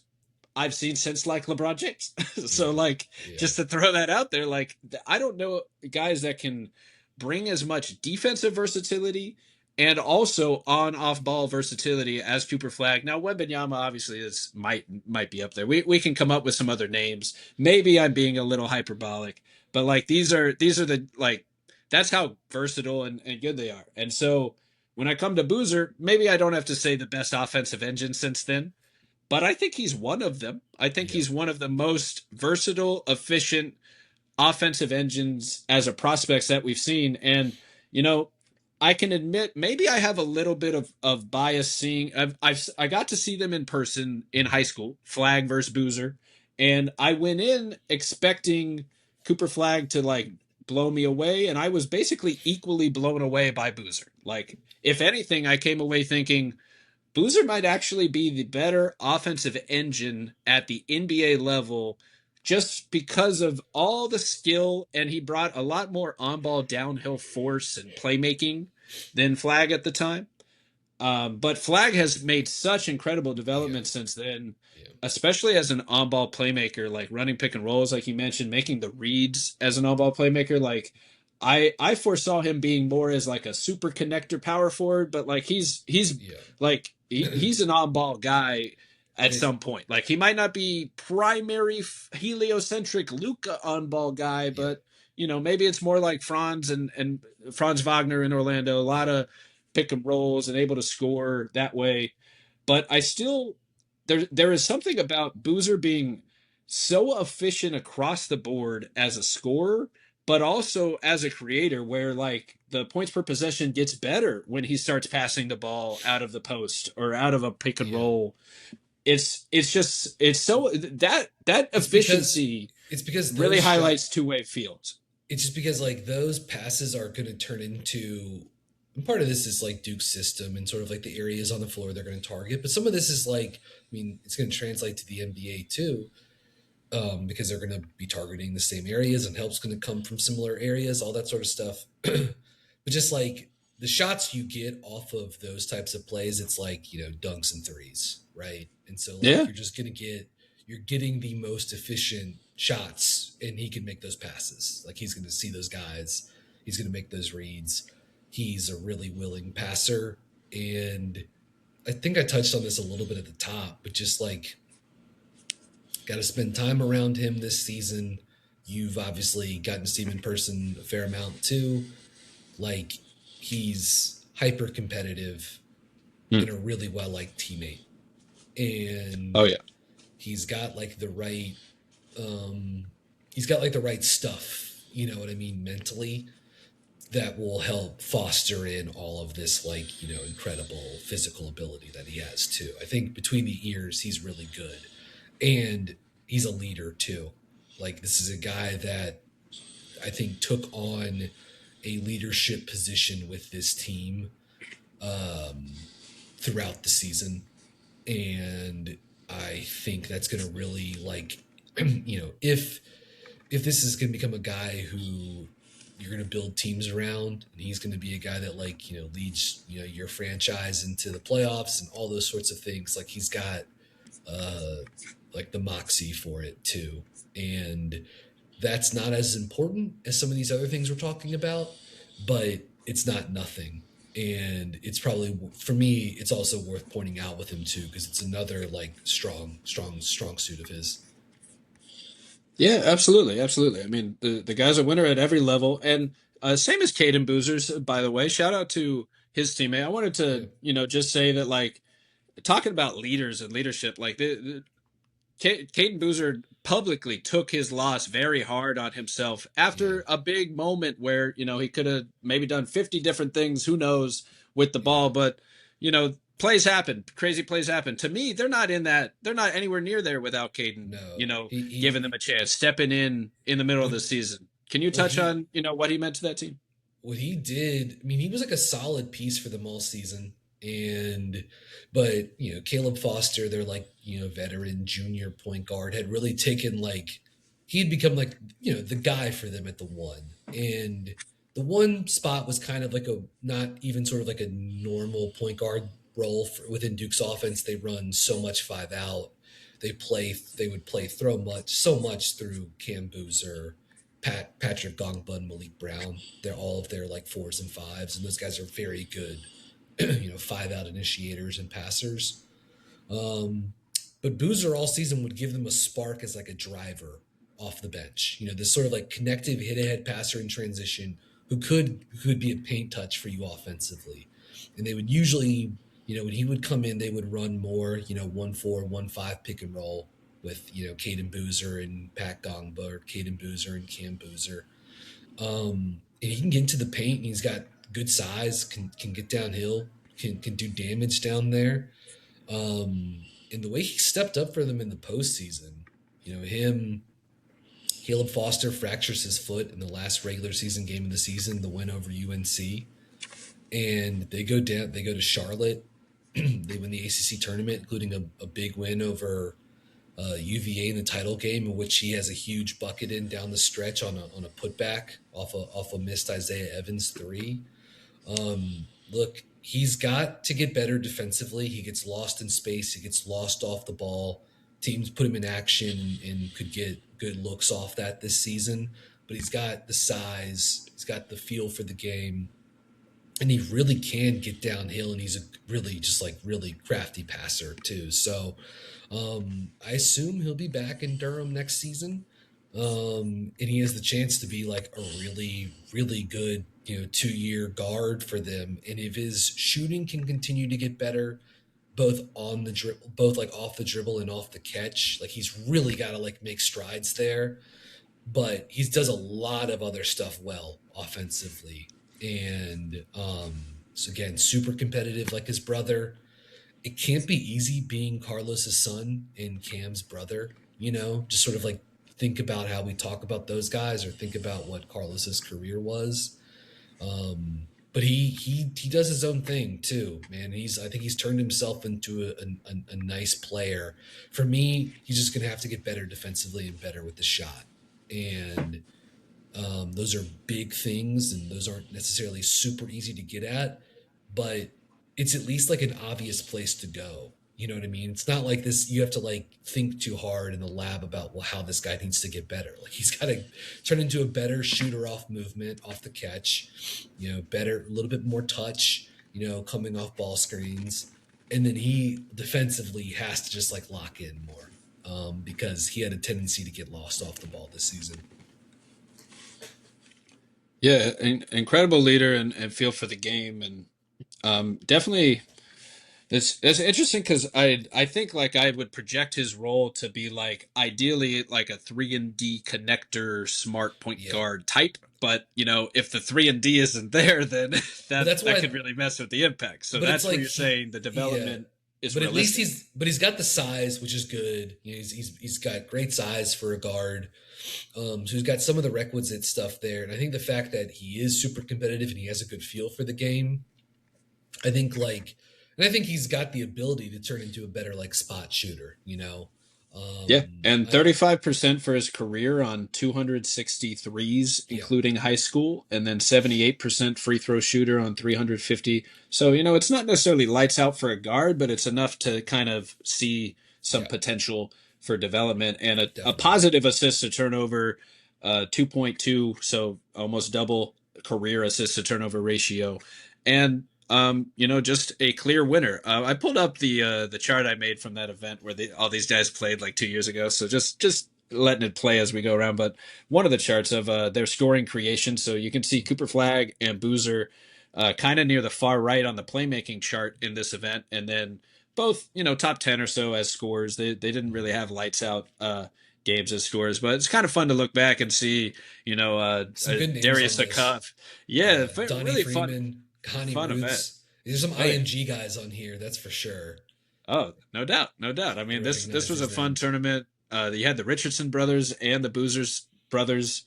I've seen since like LeBron James. So Yeah. like Yeah. just to throw that out there, like I don't know guys that can bring as much defensive versatility and also on off ball versatility as Cooper Flagg. Now Wembanyama obviously is might be up there. We can come up with some other names. Maybe I'm being a little hyperbolic, but like these are the like that's how versatile and good they are. And so when I come to Boozer, maybe I don't have to say the best offensive engine since then, but I think he's one of them. I think Yeah. he's one of the most versatile, efficient offensive engines as a prospects that we've seen. And, you know, I can admit maybe I have a little bit of bias seeing. I got to see them in person in high school, Flagg versus Boozer, and I went in expecting Cooper Flagg to like blow me away, and I was basically equally blown away by Boozer. Like, if anything, I came away thinking Boozer might actually be the better offensive engine at the NBA level just because of all the skill, and he brought a lot more on ball downhill force and playmaking than Flagg at the time. But Flagg has made such incredible Yeah. development since then, Yeah. especially as an on ball playmaker, like running pick and rolls, like you mentioned, making the reads as an on ball playmaker. Like, I foresaw him being more as like a super connector power forward, but like he's Yeah. like he's an on ball guy And at some point. Like he might not be primary heliocentric Luca on ball guy, yeah, but maybe it's more like Franz and Franz Wagner in Orlando. A lot yeah, of pick and rolls and able to score that way. But I still there is something about Boozer being so efficient across the board as a scorer, but also as a creator, where like the points per possession gets better when he starts passing the ball out of the post or out of a pick and yeah. roll. It's just it's so that It's because efficiency it's because really those shot. highlights two-way fields. It's just because like those passes are going to turn into. And part of this is like Duke's system and sort of like the areas on the floor they're going to target, but some of this is like, I mean, it's going to translate to the NBA too, because they're going to be targeting the same areas and help's going to come from similar areas, all that sort of stuff. But just like the shots you get off of those types of plays, it's like, dunks and threes, right? And so like Yeah. you're just going to you're getting the most efficient shots and he can make those passes. Like he's going to see those guys, he's going to make those reads. He's a really willing passer. And I think I touched on this a little bit at the top, but just like got to spend time around him this season. You've obviously gotten to see him in person a fair amount too. Like he's hyper competitive Hmm. and a really well liked teammate, Oh and yeah. he's got like the right um, he's got like the right stuff. You know what I mean mentally that will help foster in all of this like incredible physical ability that he has too. I think between the ears he's really good, and he's a leader too. Like this is a guy that I think took on a leadership position with this team throughout the season, and I think that's going to really like if this is going to become a guy who you're going to build teams around, and he's going to be a guy that like leads your franchise into the playoffs and all those sorts of things. Like he's got uh, like the moxie for it too, and that's not as important as some of these other things we're talking about, but it's not nothing. And it's probably for me, it's also worth pointing out with him too because it's another like strong suit of his. Yeah, absolutely, absolutely. I mean, the guy's a winner at every level, and same as Caden Boozers, by the way. Shout out to his teammate. I wanted Yeah, to, just say that, like, talking about leaders and leadership, like Caden Boozer publicly took his loss very hard on himself yeah, after a big moment where he could have maybe done 50 different things, who knows, with the yeah. ball, but plays happen, crazy plays happen. To me, they're not anywhere near there without Caden, No, giving them a chance, stepping in the middle of what the season. Can you what touch he on what he meant to that team? what he did, I mean, he was like a solid piece for them all season. And but Caleb Foster, their like veteran junior point guard, had really taken like he had become like the guy for them at the one. And the one spot was kind of like a not even sort of like a normal point guard role within Duke's offense. They run so much five out. They would play throw much so much through Cam Boozer, Patrick Ngongba, and Malik Brown. They're all of their like fours and fives, and those guys are very good, five out initiators and passers. Um, but Boozer all season would give them a spark as like a driver off the bench. This sort of like connective hit ahead passer in transition who could be a paint touch for you offensively. And they would usually, when he would come in, they would run more, 1-4, 1-5 pick and roll with, Caden Boozer and Pat Gongba or Caden Boozer and Cam Boozer. And he can get into the paint and he's got good size, can get downhill, can do damage down there. And the way he stepped up for them in the postseason, him, Caleb Foster fractures his foot in the last regular season game of the season, the win over UNC, and they go down. They go to Charlotte. They win the ACC tournament, including a big win over UVA in the title game, in which he has a huge bucket in down the stretch on a putback off a missed Isaiah Evans three. Look, he's got to get better defensively. He gets lost in space. He gets lost off the ball. Teams put him in action and could get good looks off that this season. but he's got the size, he's got the feel for the game, and he really can get downhill, and he's a really just like really crafty passer too. So I assume he'll be back in Durham next season, and he has the chance to be like a really really good 2-year guard for them. And if his shooting can continue to get better, both on the dribble, both like off the dribble and off the catch, like he's really got to like make strides there. But he does a lot of other stuff well offensively, and so again, super competitive like his brother. It can't be easy being Carlos's son and Cam's brother. Just sort of like think about how we talk about those guys, or think about what Carlos's career was. But he does his own thing too, man. I think he's turned himself into a nice player. For me, he's just gonna have to get better defensively and better with the shot. And those are big things, and those aren't necessarily super easy to get at, but it's at least like an obvious place to go. You know what I mean? It's not like this, you have to like think too hard in the lab about, well, how this guy needs to get better. Like he's got to turn into a better shooter off movement, off the catch, better, a little bit more touch, coming off ball screens. And then he defensively has to just like lock in more, because he had a tendency to get lost off the ball this season. Yeah, incredible leader and feel for the game, and definitely it's interesting because I think like I would project his role to be like ideally like a 3 and D connector, smart point Yeah. guard type. But if the 3 and D isn't there, then But that that's that why, could really mess with the impact. So but it's that's where like you're saying the yeah. development is But at least realistic. he's got the size, which is good. He's got great size for a guard. So he's got some of the requisite stuff there. And I think the fact that he is super competitive and he has a good feel for the game, I think like, and I think he's got the ability to turn into a better like spot shooter. Yeah, and I 35% for his career on 263s, Yeah, including high school, and then 78% free throw shooter on 350. So, it's not necessarily lights out for a guard, but it's enough to kind of see some yeah, potential for development, and a definitely. positive assist to turnover, 2.2, so almost double career assist to turnover ratio. And just a clear winner. I pulled up the chart I made from that event where all these guys played like 2 years ago. So just letting it play as we go around. But one of the charts of their scoring creation. So you can see Cooper Flagg and Boozer kind of near the far right on the playmaking chart in this event, and then both top 10 or so as scores. They didn't really have lights out games as scores, but it's kind of fun to look back and see Some good names on Darius this. Akaf. Yeah, Yeah, Donnie really fun. Freeman, Connie Fun event. Roots. There's some Oh yeah. IMG guys on here, that's for sure. Oh, no doubt, no doubt. I You mean, this recognize was a those fun names. tournament. You had the Richardson brothers and the Boozers brothers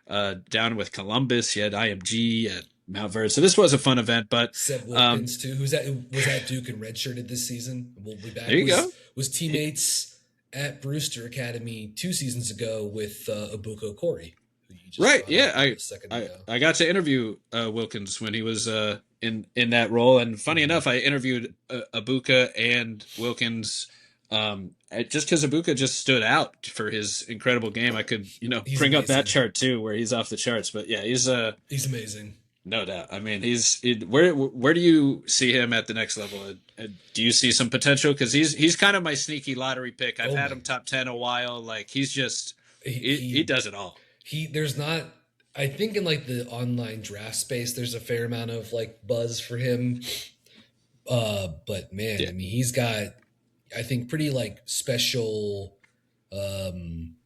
down with Columbus. You had IMG at Mount Verde. So this was a fun event. But Seb um, Wilkins too. Who's that? Was that Duke and redshirted this season? We'll be there back. you go. Was He- teammates at Brewster Academy 2 seasons ago with Ebuka Okorie, who you just right. brought Yeah. up a second I ago. I got to interview Wilkins when he was in that role. And funny Hmm. enough, I interviewed Ebuka and Wilkins. Just because Ebuka just stood out for his incredible game, I could He's bring up that amazing. chart too, where he's off the charts. But yeah, he's He's amazing. no doubt. I mean, where do you see him at the next level? Do you see some potential? Because he's kind of my sneaky lottery pick. I've Oh had my! him top 10 a while. Like he's just He he he, does it all. there's not. I think in like the online draft space, there's a fair amount of like buzz for him. But man, Yeah, I mean, he's got, I think, pretty like special, um,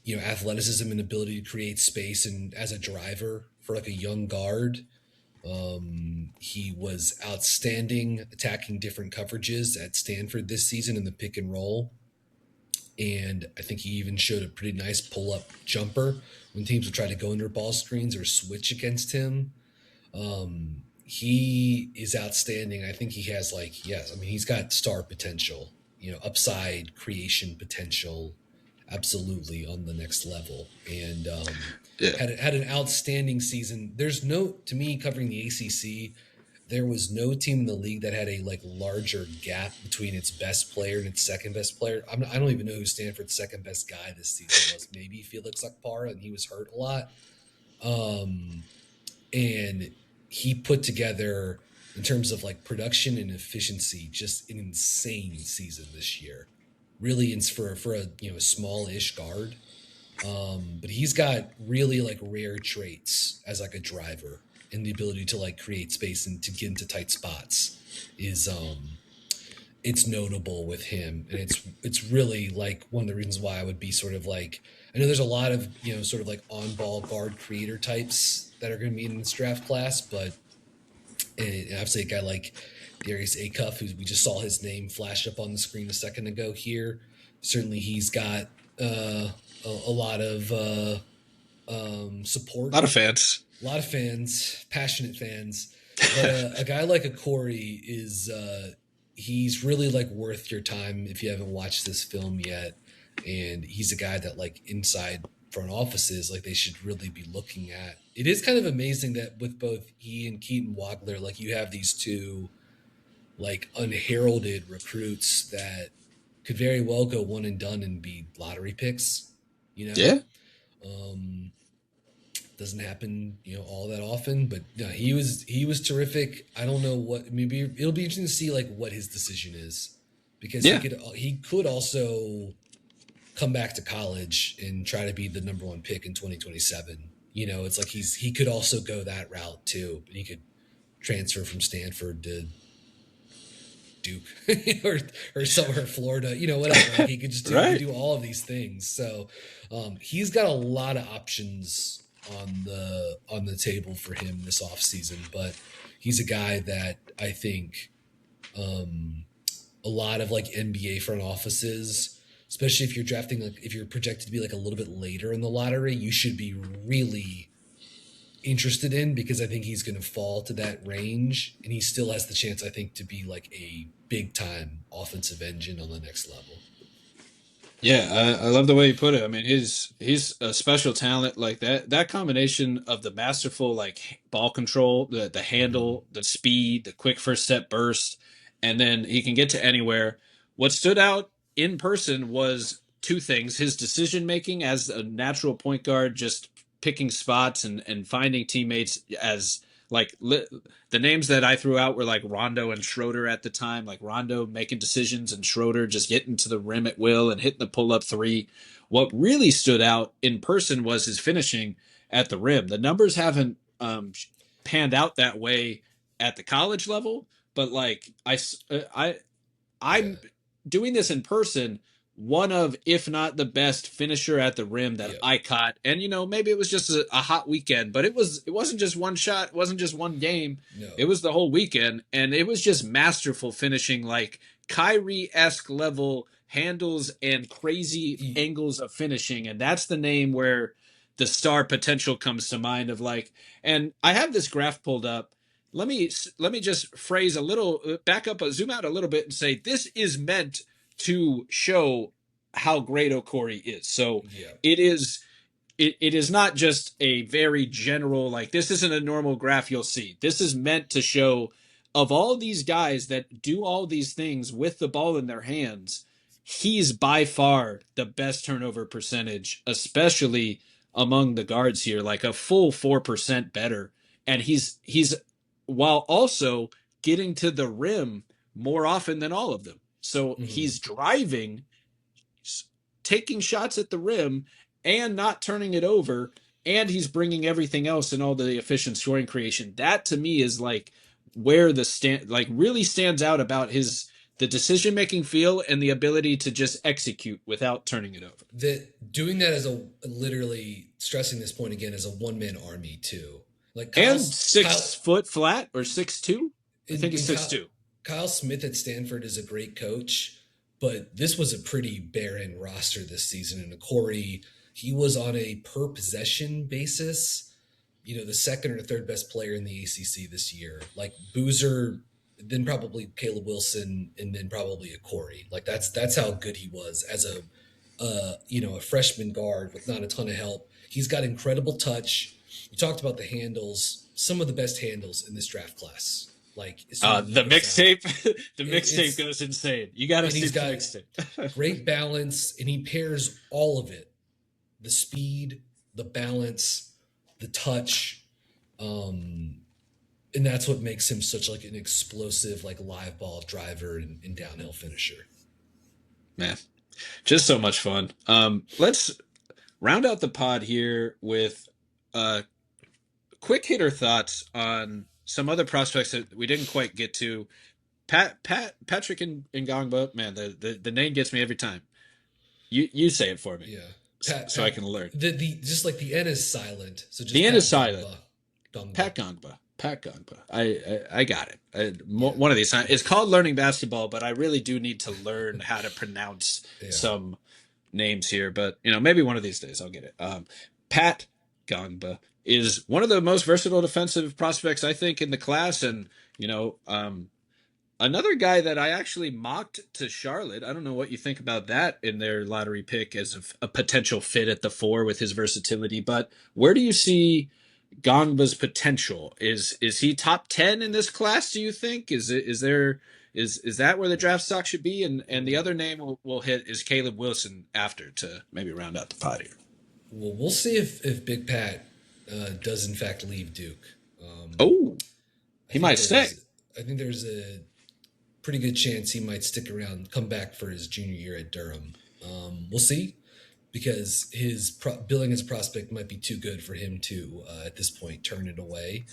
athleticism and ability to create space, and as a driver for like a young guard. He was outstanding attacking different coverages at Stanford this season in the pick and roll. And I think he even showed a pretty nice pull up jumper when teams would try to go under ball screens or switch against him. He is outstanding. I think he has like, yes, I mean, he's got star potential, upside creation potential, absolutely on the next level. And yeah. had an outstanding season. There's no, to me, covering the ACC, there was no team in the league that had a like larger gap between its best player and its second best player. I don't even know who Stanford's second best guy this season was. Maybe Felix Akpara, and he was hurt a lot. Um, and he put together, in terms of like production and efficiency, just an insane season this year. Really, for a a small-ish guard. But he's got really like rare traits as like a driver, and the ability to like create space and to get into tight spots is it's notable with him, and it's really like one of the reasons why I would be sort of like, I know there's a lot of sort of like on ball guard creator types that are going to be in this draft class, but and obviously a guy like Darius Acuff, who we just saw his name flash up on the screen a second ago here. Certainly, he's got a lot of A support, lot of fans. a lot of fans, passionate fans. But a guy like Okorie is he's really like worth your time if you haven't watched this film yet. And he's a guy that like inside front offices like they should really be looking at. It is kind of amazing that with both he and Keaton Wagler, like you have these two like unheralded recruits that could very well go one and done and be lottery picks. You know, Yeah, um, doesn't happen, all that often. But no, he was terrific. I don't know what. Maybe it'll be interesting to see like what his decision is, because yeah, he could also come back to college and try to be the number one pick in 2027. It's like he could also go that route too. But he could transfer from Stanford to Duke or somewhere Florida, whatever. Like he could just he could right. do all of these things. So he's got a lot of options on the table for him this offseason. But he's a guy that I think um, a lot of like NBA front offices, especially if you're drafting, like if you're projected to be like a little bit later in the lottery, you should be really interested in, because I think he's going to fall to that range, and he still has the chance, I think, to be like a big time offensive engine on the next level. Yeah, I love the way you put it. I mean, he's a special talent like that. That combination of the masterful like ball control, the Mm-hmm. handle, the speed, the quick first step burst, and then he can get to anywhere. What stood out in person was two things: his decision making as a natural point guard, just picking spots and finding teammates as like the names that I threw out were like Rondo and Schroeder at the time, like Rondo making decisions and Schroeder just getting to the rim at will and hitting the pull up three. What really stood out in person was his finishing at the rim. The numbers haven't panned out that way at the college level, but like I'm Yeah. doing this in person. One of, if not the best finisher at the rim that Yep. I caught, and maybe it was just a hot weekend, but it wasn't just one shot, it wasn't just one game, it No. was the whole weekend, and it was just masterful finishing, like Kyrie-esque level handles and crazy He, angles of finishing, and that's the name where the star potential comes to mind of like, and I have this graph pulled up. Let me just phrase a little, back up, zoom out a little bit, and say this is meant to show how great Okorie is. So yeah. it is it is not just a very general, like this isn't a normal graph you'll see. This is meant to show, of all these guys that do all these things with the ball in their hands, he's by far the best turnover percentage, especially among the guards here, like a full 4% better. And he's while also getting to the rim more often than all of them. So Mm-hmm. he's driving, taking shots at the rim, and not turning it over, and he's bringing everything else in all the efficient scoring creation. That to me is like where the stand like really stands out about his the decision making feel and the ability to just execute without turning it over. That doing that as a, literally stressing this point again, as a one man army too. Like And Kyle 6 foot flat or 6'2". I think he's in six Kyle, two. Kyle Smith at Stanford is a great coach, but this was a pretty barren roster this season. And Corey, he was on a per possession basis, the second or third best player in the ACC this year. Like Boozer, then probably Caleb Wilson, and then probably a Corey. Like that's how good he was as a freshman guard with not a ton of help. He's got incredible touch. You talked about the handles, some of the best handles in this draft class. Like as soon as he The gets out, mixtape, the mixtape it's goes insane. You got to and see he's the got mixtape. great balance, and he pairs all of it: the speed, the balance, the touch, um, and that's what makes him such like an explosive like live ball driver and downhill finisher. Man, just so much fun. Let's round out the pod here with uh quick hitter thoughts on some other prospects that we didn't quite get to. Patrick and Ngongba, man, the name gets me every time. You say it for me, Yeah, Pat so I Pat can learn. the just like the N is silent, so The just end is Pat silent. Gongba, Gongba. Pat Gongba. Pat Gongba. I got it. Yeah, One of these times. It's called learning basketball, but I really do need to learn how to pronounce yeah. some names here. But maybe one of these days I'll get it. Pat Gongba is one of the most versatile defensive prospects I think in the class, and you know, another guy that I actually mocked to Charlotte. I don't know what you think about that in their lottery pick as a potential fit at the 4 with his versatility. But where do you see Gongba's potential? Is he top 10 in this class? Do you think? Is that where the draft stock should be? And the other name we'll hit is Caleb Wilson after to maybe round out the pot here. Well, we'll see if Big Pat does in fact leave Duke. Um, Oh, I he think might stay. there's I think there's a pretty good chance he might stick around, come back for his junior year at Durham. We'll see, because his billing as a prospect might be too good for him to at this point turn it away.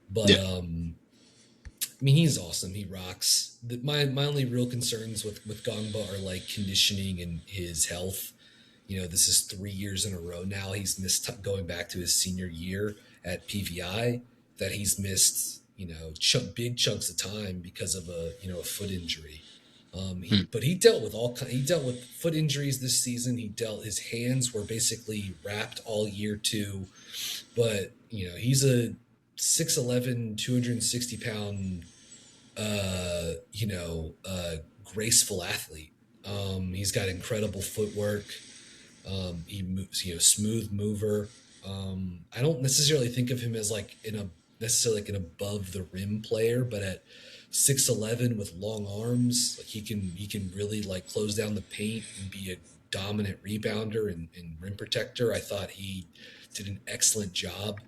But Yeah. I mean, he's awesome. He rocks. My only real concerns with Gongba are like conditioning and his health. This is 3 years in a row now. He's missed going back to his senior year at PVI, that he's missed, big chunks of time because of a foot injury. Hmm. But he dealt with he dealt with foot injuries this season. His hands were basically wrapped all year too. But he's a 6'11", 260 pound, graceful athlete. He's got incredible footwork. He moves, smooth mover. I don't necessarily think of him as like necessarily like an above the rim player, but at 6'11" with long arms, like he can really like close down the paint and be a dominant rebounder and rim protector. I thought he did an excellent job,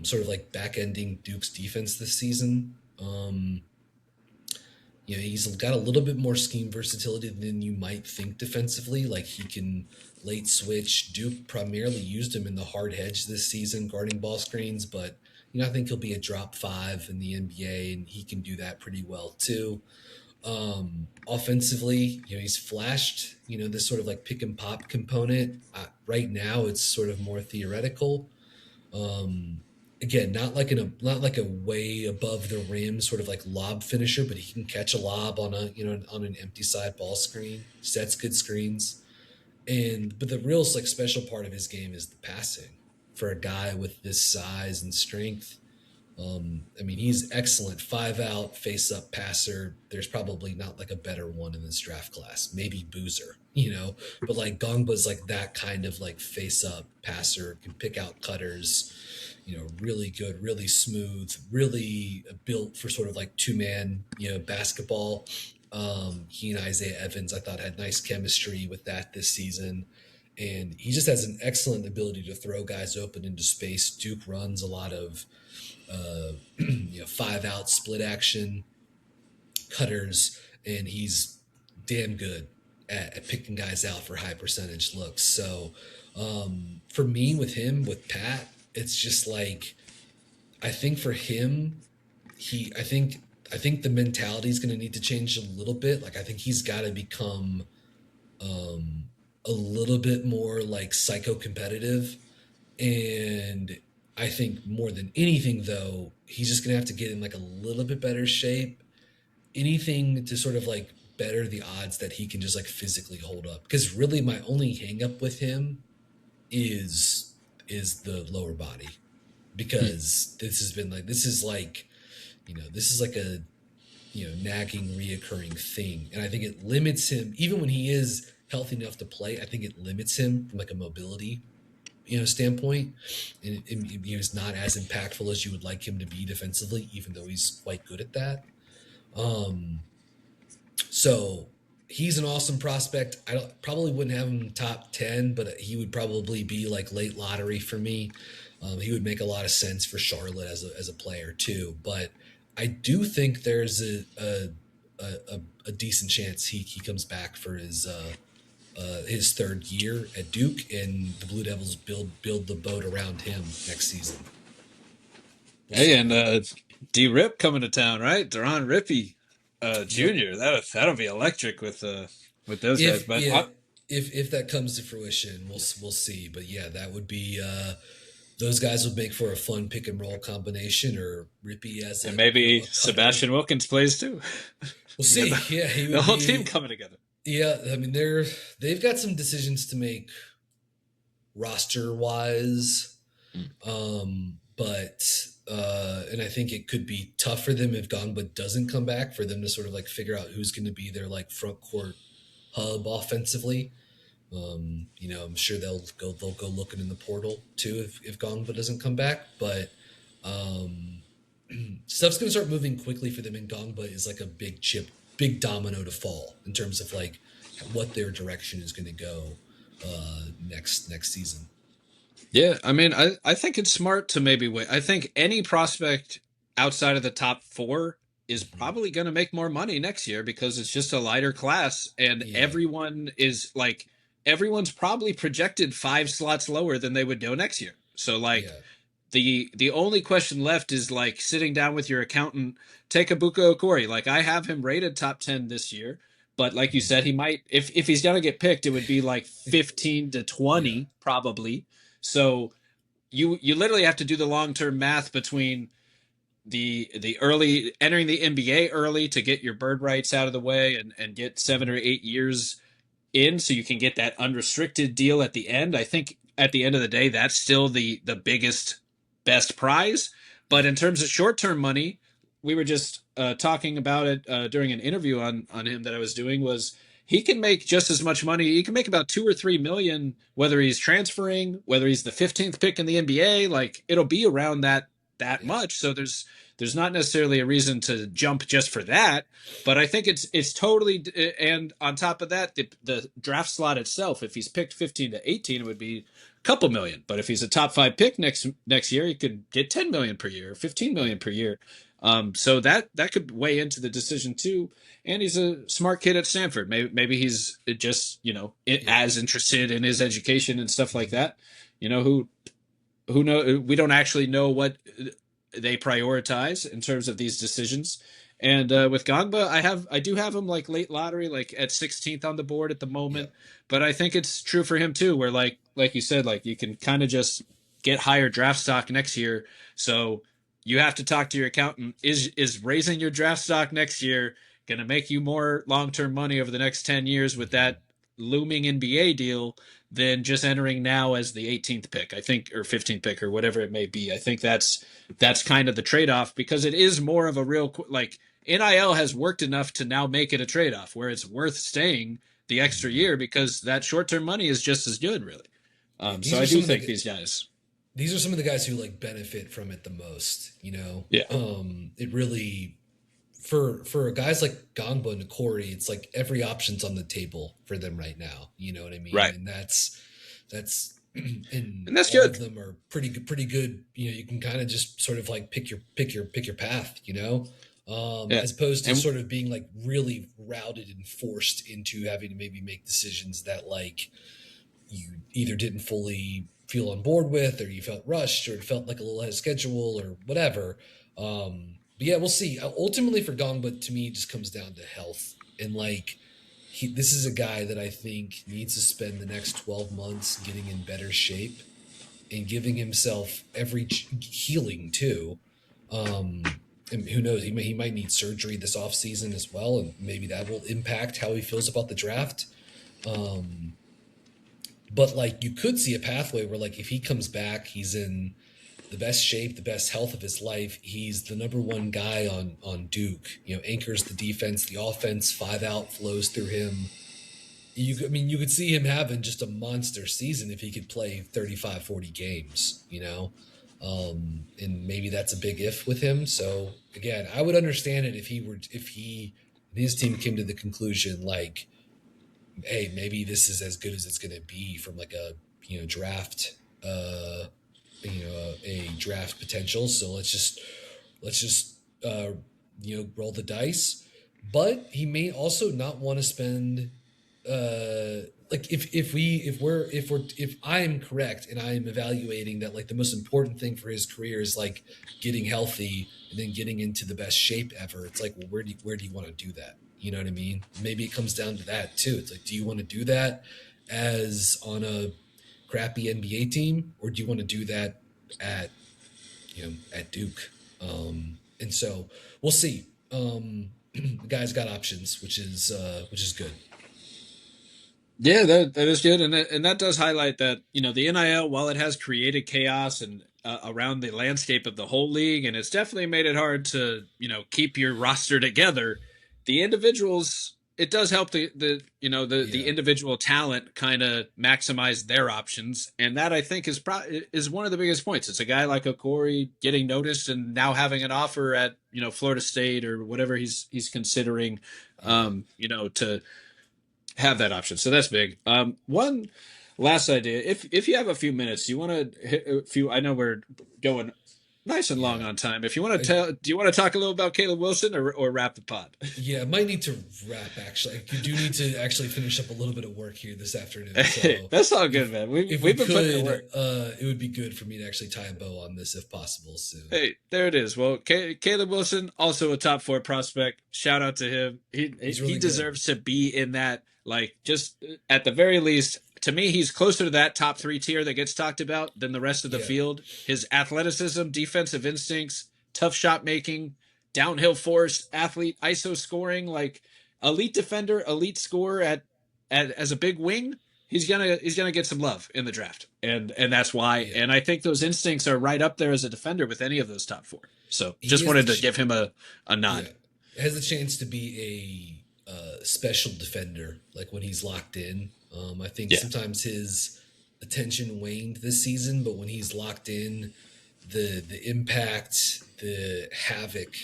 sort of like back ending Duke's defense this season. He's got a little bit more scheme versatility than you might think defensively. Like he can late switch. Duke primarily used him in the hard hedge this season, guarding ball screens, but I think he'll be a drop 5 in the NBA, and he can do that pretty well too. Offensively, he's flashed, this sort of like pick and pop component. Right now, it's sort of more theoretical. Um, Again, not like a way above the rim sort of like lob finisher, but he can catch a lob on on an empty side ball screen, sets good screens. But the real like special part of his game is the passing. For a guy with this size and strength, I mean, he's excellent 5 out, face up passer. There's probably not like a better one in this draft class. Maybe Boozer, but like Gongba's like that kind of like face up passer, can pick out cutters, really good, really smooth, really built for sort of like 2-man, basketball. He and Isaiah Evans, I thought, had nice chemistry with that this season. And he just has an excellent ability to throw guys open into space. Duke runs a lot of 5 out split action cutters, and he's damn good at picking guys out for high percentage looks. So for me, with Pat, it's just like, I think for him, I think the mentality is going to need to change a little bit. Like I think he's got to become a little bit more like psycho competitive. And I think more than anything, though, he's just gonna have to get in like a little bit better shape. Anything to sort of like better the odds that he can just like physically hold up. Because really, my only hang up with him is the lower body. Hmm. Because this is like a nagging, reoccurring thing, and I think it limits him even when he is healthy enough to play. I think it limits him from like a mobility standpoint, and he's not as impactful as you would like him to be defensively, even though he's quite good at that. Um, so he's an awesome prospect. Probably wouldn't have him top 10, but he would probably be like late lottery for me. He would make a lot of sense for Charlotte as a player too. But I do think there's a decent chance he comes back for his third year at Duke, and the Blue Devils build the boat around him next season. We'll Hey, see. and D Rip coming to town, right? Duran Rippy Yep. Jr. That'll be electric with those guys. If But yeah, if that comes to fruition, we'll see. But yeah, that would be those guys would make for a fun pick and roll combination, or Rippy as and a maybe a cutter. Sebastian Wilkins plays too. We'll You got see. Yeah, he the would whole team be. coming together. Yeah, I mean they've got some decisions to make roster wise, but and I think it could be tough for them if Gongba doesn't come back for them to sort of like figure out who's going to be their like front court hub offensively. I'm sure they'll go looking in the portal too if Gongba doesn't come back, but um, stuff's going to start moving quickly for them, and Ngongba is like a big domino to fall in terms of like what their direction is going to go next season. Yeah, I mean, I think it's smart to maybe wait. I think any prospect outside of the top four is Hmm. probably going to make more money next year because it's just a lighter class, and Yeah, everyone's probably projected 5 slots lower than they would go next year. So like yeah, the only question left is like sitting down with your accountant, take Ebuka Okorie. Like I have him rated top 10 this year, but like you hmm, said, he might if he's gonna get picked, it would be like 15 to yeah, 20 probably. So you literally have to do the long term math between the early entering the NBA early to get your bird rights out of the way and get hmm, 7 or 8 years in so you can get that unrestricted deal at the end. I think at the end of the day, that's still the biggest best prize. But yeah, in terms of short term money, we were just talking about it during an interview on him that I was doing. Was he can make just as much money? He can make about 2 or 3 million whether he's transferring, whether he's the 15th pick in the NBA. Like it'll be around that yeah, much. So there's not necessarily a reason to jump just for that. But I think it's totally and on top of that, the draft slot itself, if he's picked 15 to 18, it would be a couple million. But if he's a top five pick next year, he could get 10 million per year, 15 million per year. So that could weigh into the decision too. And he's a smart kid at Stanford. Maybe he's just yeah, as interested in his education and stuff like hmm, that. You know who know we don't actually know what they prioritize in terms of these decisions. And with Gongba, I do have him like late lottery, like at 16th on the board at the yeah, moment. But I think it's true for him too, where like you said, like you can kind of just get higher draft stock next year. So you have to talk to your accountant. Is raising your draft stock next year going to make you more long term money over the next 10 years with hmm, that looming NBA deal than just entering now as the 18th pick, I think, or 15th pick, or whatever it may be. I think that's kind of the trade off because it is more of a real like NIL has worked enough to now make it a trade off where it's worth staying the extra hmm. year because that short term money is just as good, really. Yeah, So these are I do some of think the these guys, these are some of the guys who like benefit from it the most. yeah, It really for guys like Gongba and Okorie, it's like every option's on the table for them right now. You know what I mean? right, And that's and and that's all of good. them are pretty good. You can kind of just sort of like pick your path. Yeah, As opposed to and sort of being like really routed and forced into having to maybe make decisions that like you either didn't fully feel on board with, or you felt rushed, or it felt like a little ahead of schedule, or whatever. But yeah, we'll see. Ultimately, for Gongba, to me, it just comes down to health and like this is a guy that I think needs to spend the next 12 months getting in better shape and giving himself every healing too. And who knows, he might need surgery this offseason as well, and maybe that will impact how he feels about the draft. Um, but like you could see a pathway where like if he comes back, he's in the best shape, the best health of his life. He's the number one guy on Duke. Anchors the defense, the offense, 5 out flows through him. I mean, you could see him having just a monster season if he could play 35, 40 games. And maybe that's a big if with him. So again, I would understand it if his team came to the conclusion like, hey, maybe this is as good as it's going to be from like a draft a draft potential. So let's just roll the dice. But he may also not want to spend like if I'm correct and I'm evaluating that like the most important thing for his career is like getting healthy and then getting into the best shape ever. It's like, well, where do you want to do that? You know what I mean? Maybe it comes down to that too. It's like, do you want to do that as on a crappy NBA team, or do you want to do that at at Duke? And so we'll see. The guy's got options, which is good. Yeah, that is good, and that does highlight that the NIL, while it has created chaos and around the landscape of the whole league, and it's definitely made it hard to keep your roster together. The individuals, it does help the Yeah, individual talent kind of maximize their options, and that I think is one of the biggest points. It's a guy like Okorie getting noticed and now having an offer at Florida State or whatever he's considering, yeah, to have that option. So that's big. One last idea. If you have a few minutes, you want to hit a few. I know we're going nice and long yeah. on time. If you want to I, tell, do you want to talk a little about Caleb Wilson or wrap the pod? yeah, I might need to wrap actually. I do need to actually finish up a little bit of work here this afternoon. Hey, So that's all if good, man. if we We've been putting in could, work. it would be good for me to actually tie a bow on this if possible soon. Hey, there it is. Well, Caleb Wilson, also a top 4 prospect. Shout out to him. He He's he really good. deserves to be in that. Like, just at the very least, to me, he's closer to that top 3 tier that gets talked about than the rest of the Yeah, field. His athleticism, defensive instincts, tough shot making, downhill force, athlete, ISO scoring, like elite defender, elite scorer at as a big wing. He's gonna get some love in the draft, and that's why. yeah. And I think those instincts are right up there as a defender with any of those top 4. So He just has the wanted to give him a yeah, nod. has the chance to be a special defender, like when he's locked in. I think Yeah, sometimes his attention waned this season, but when he's locked in, the impact, the havoc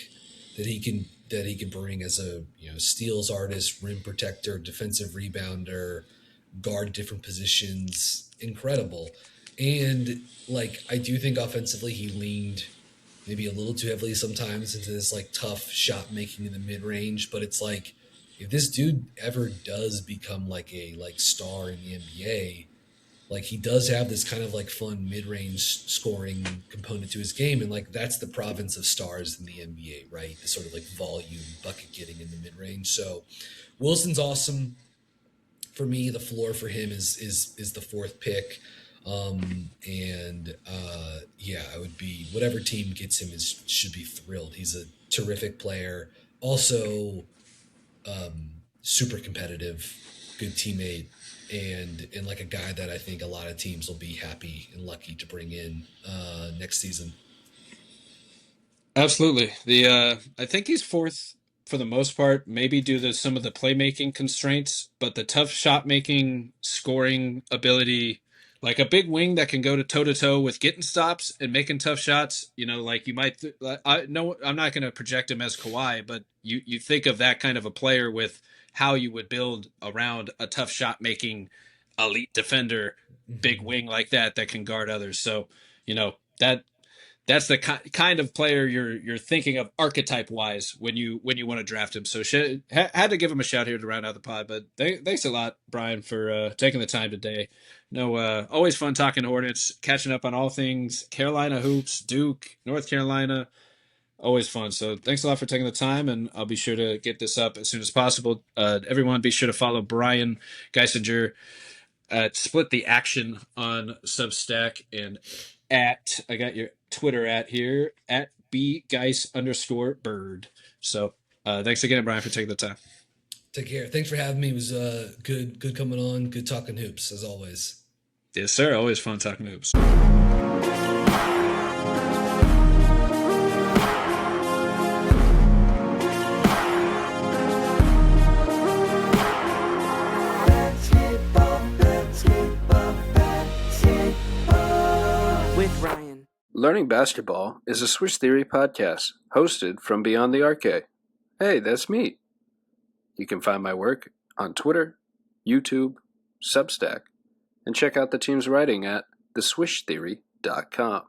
that he can bring as a steals artist, rim protector, defensive rebounder, guard different positions, incredible. And like I do think offensively he leaned maybe a little too heavily sometimes into this like tough shot making in the mid range. But it's like if this dude ever does become like a like star in the NBA, like he does have this kind of like fun mid range scoring component to his game, and like that's the province of stars in the NBA, right? The sort of like volume bucket getting in the mid range. So Wilson's awesome for me. The floor for him is the 4th pick. And yeah, I would be whatever team gets him is should be thrilled. He's a terrific player, also super competitive, good teammate, and like a guy that I think a lot of teams will be happy and lucky to bring in next season. absolutely. The I think he's 4th for the most part, maybe due to some of the playmaking constraints, but the tough shot making, scoring ability, like a big wing that can go to toe with getting stops and making tough shots. Like you might. I no, I'm not going to project him as Kawhi, but you think of that kind of a player with how you would build around a tough shot making elite defender, big Mm-hmm. wing like that can guard others. So that that's the kind of player you're thinking of archetype wise when you want to draft him. So had to give him a shout here to round out the pod. But thanks a lot, Brian, for taking the time today. No, always fun talking Hornets, catching up on all things Carolina hoops, Duke, North Carolina. Always fun. So thanks a lot for taking the time, and I'll be sure to get this up as soon as possible. Everyone, be sure to follow Brian Geisinger at Split the Action on Substack and I got your Twitter at here at bgeis_bird. So thanks again, Brian, for taking the time. Take care. Thanks for having me. It was good coming on. Good talking hoops as always. Yes, sir. Always fun talking hoops. With Ryan. Learning Basketball is a Swish Theory podcast hosted from Beyond the Arcade. Hey, that's me. You can find my work on Twitter, YouTube, Substack, and check out the team's writing at theswishtheory.com.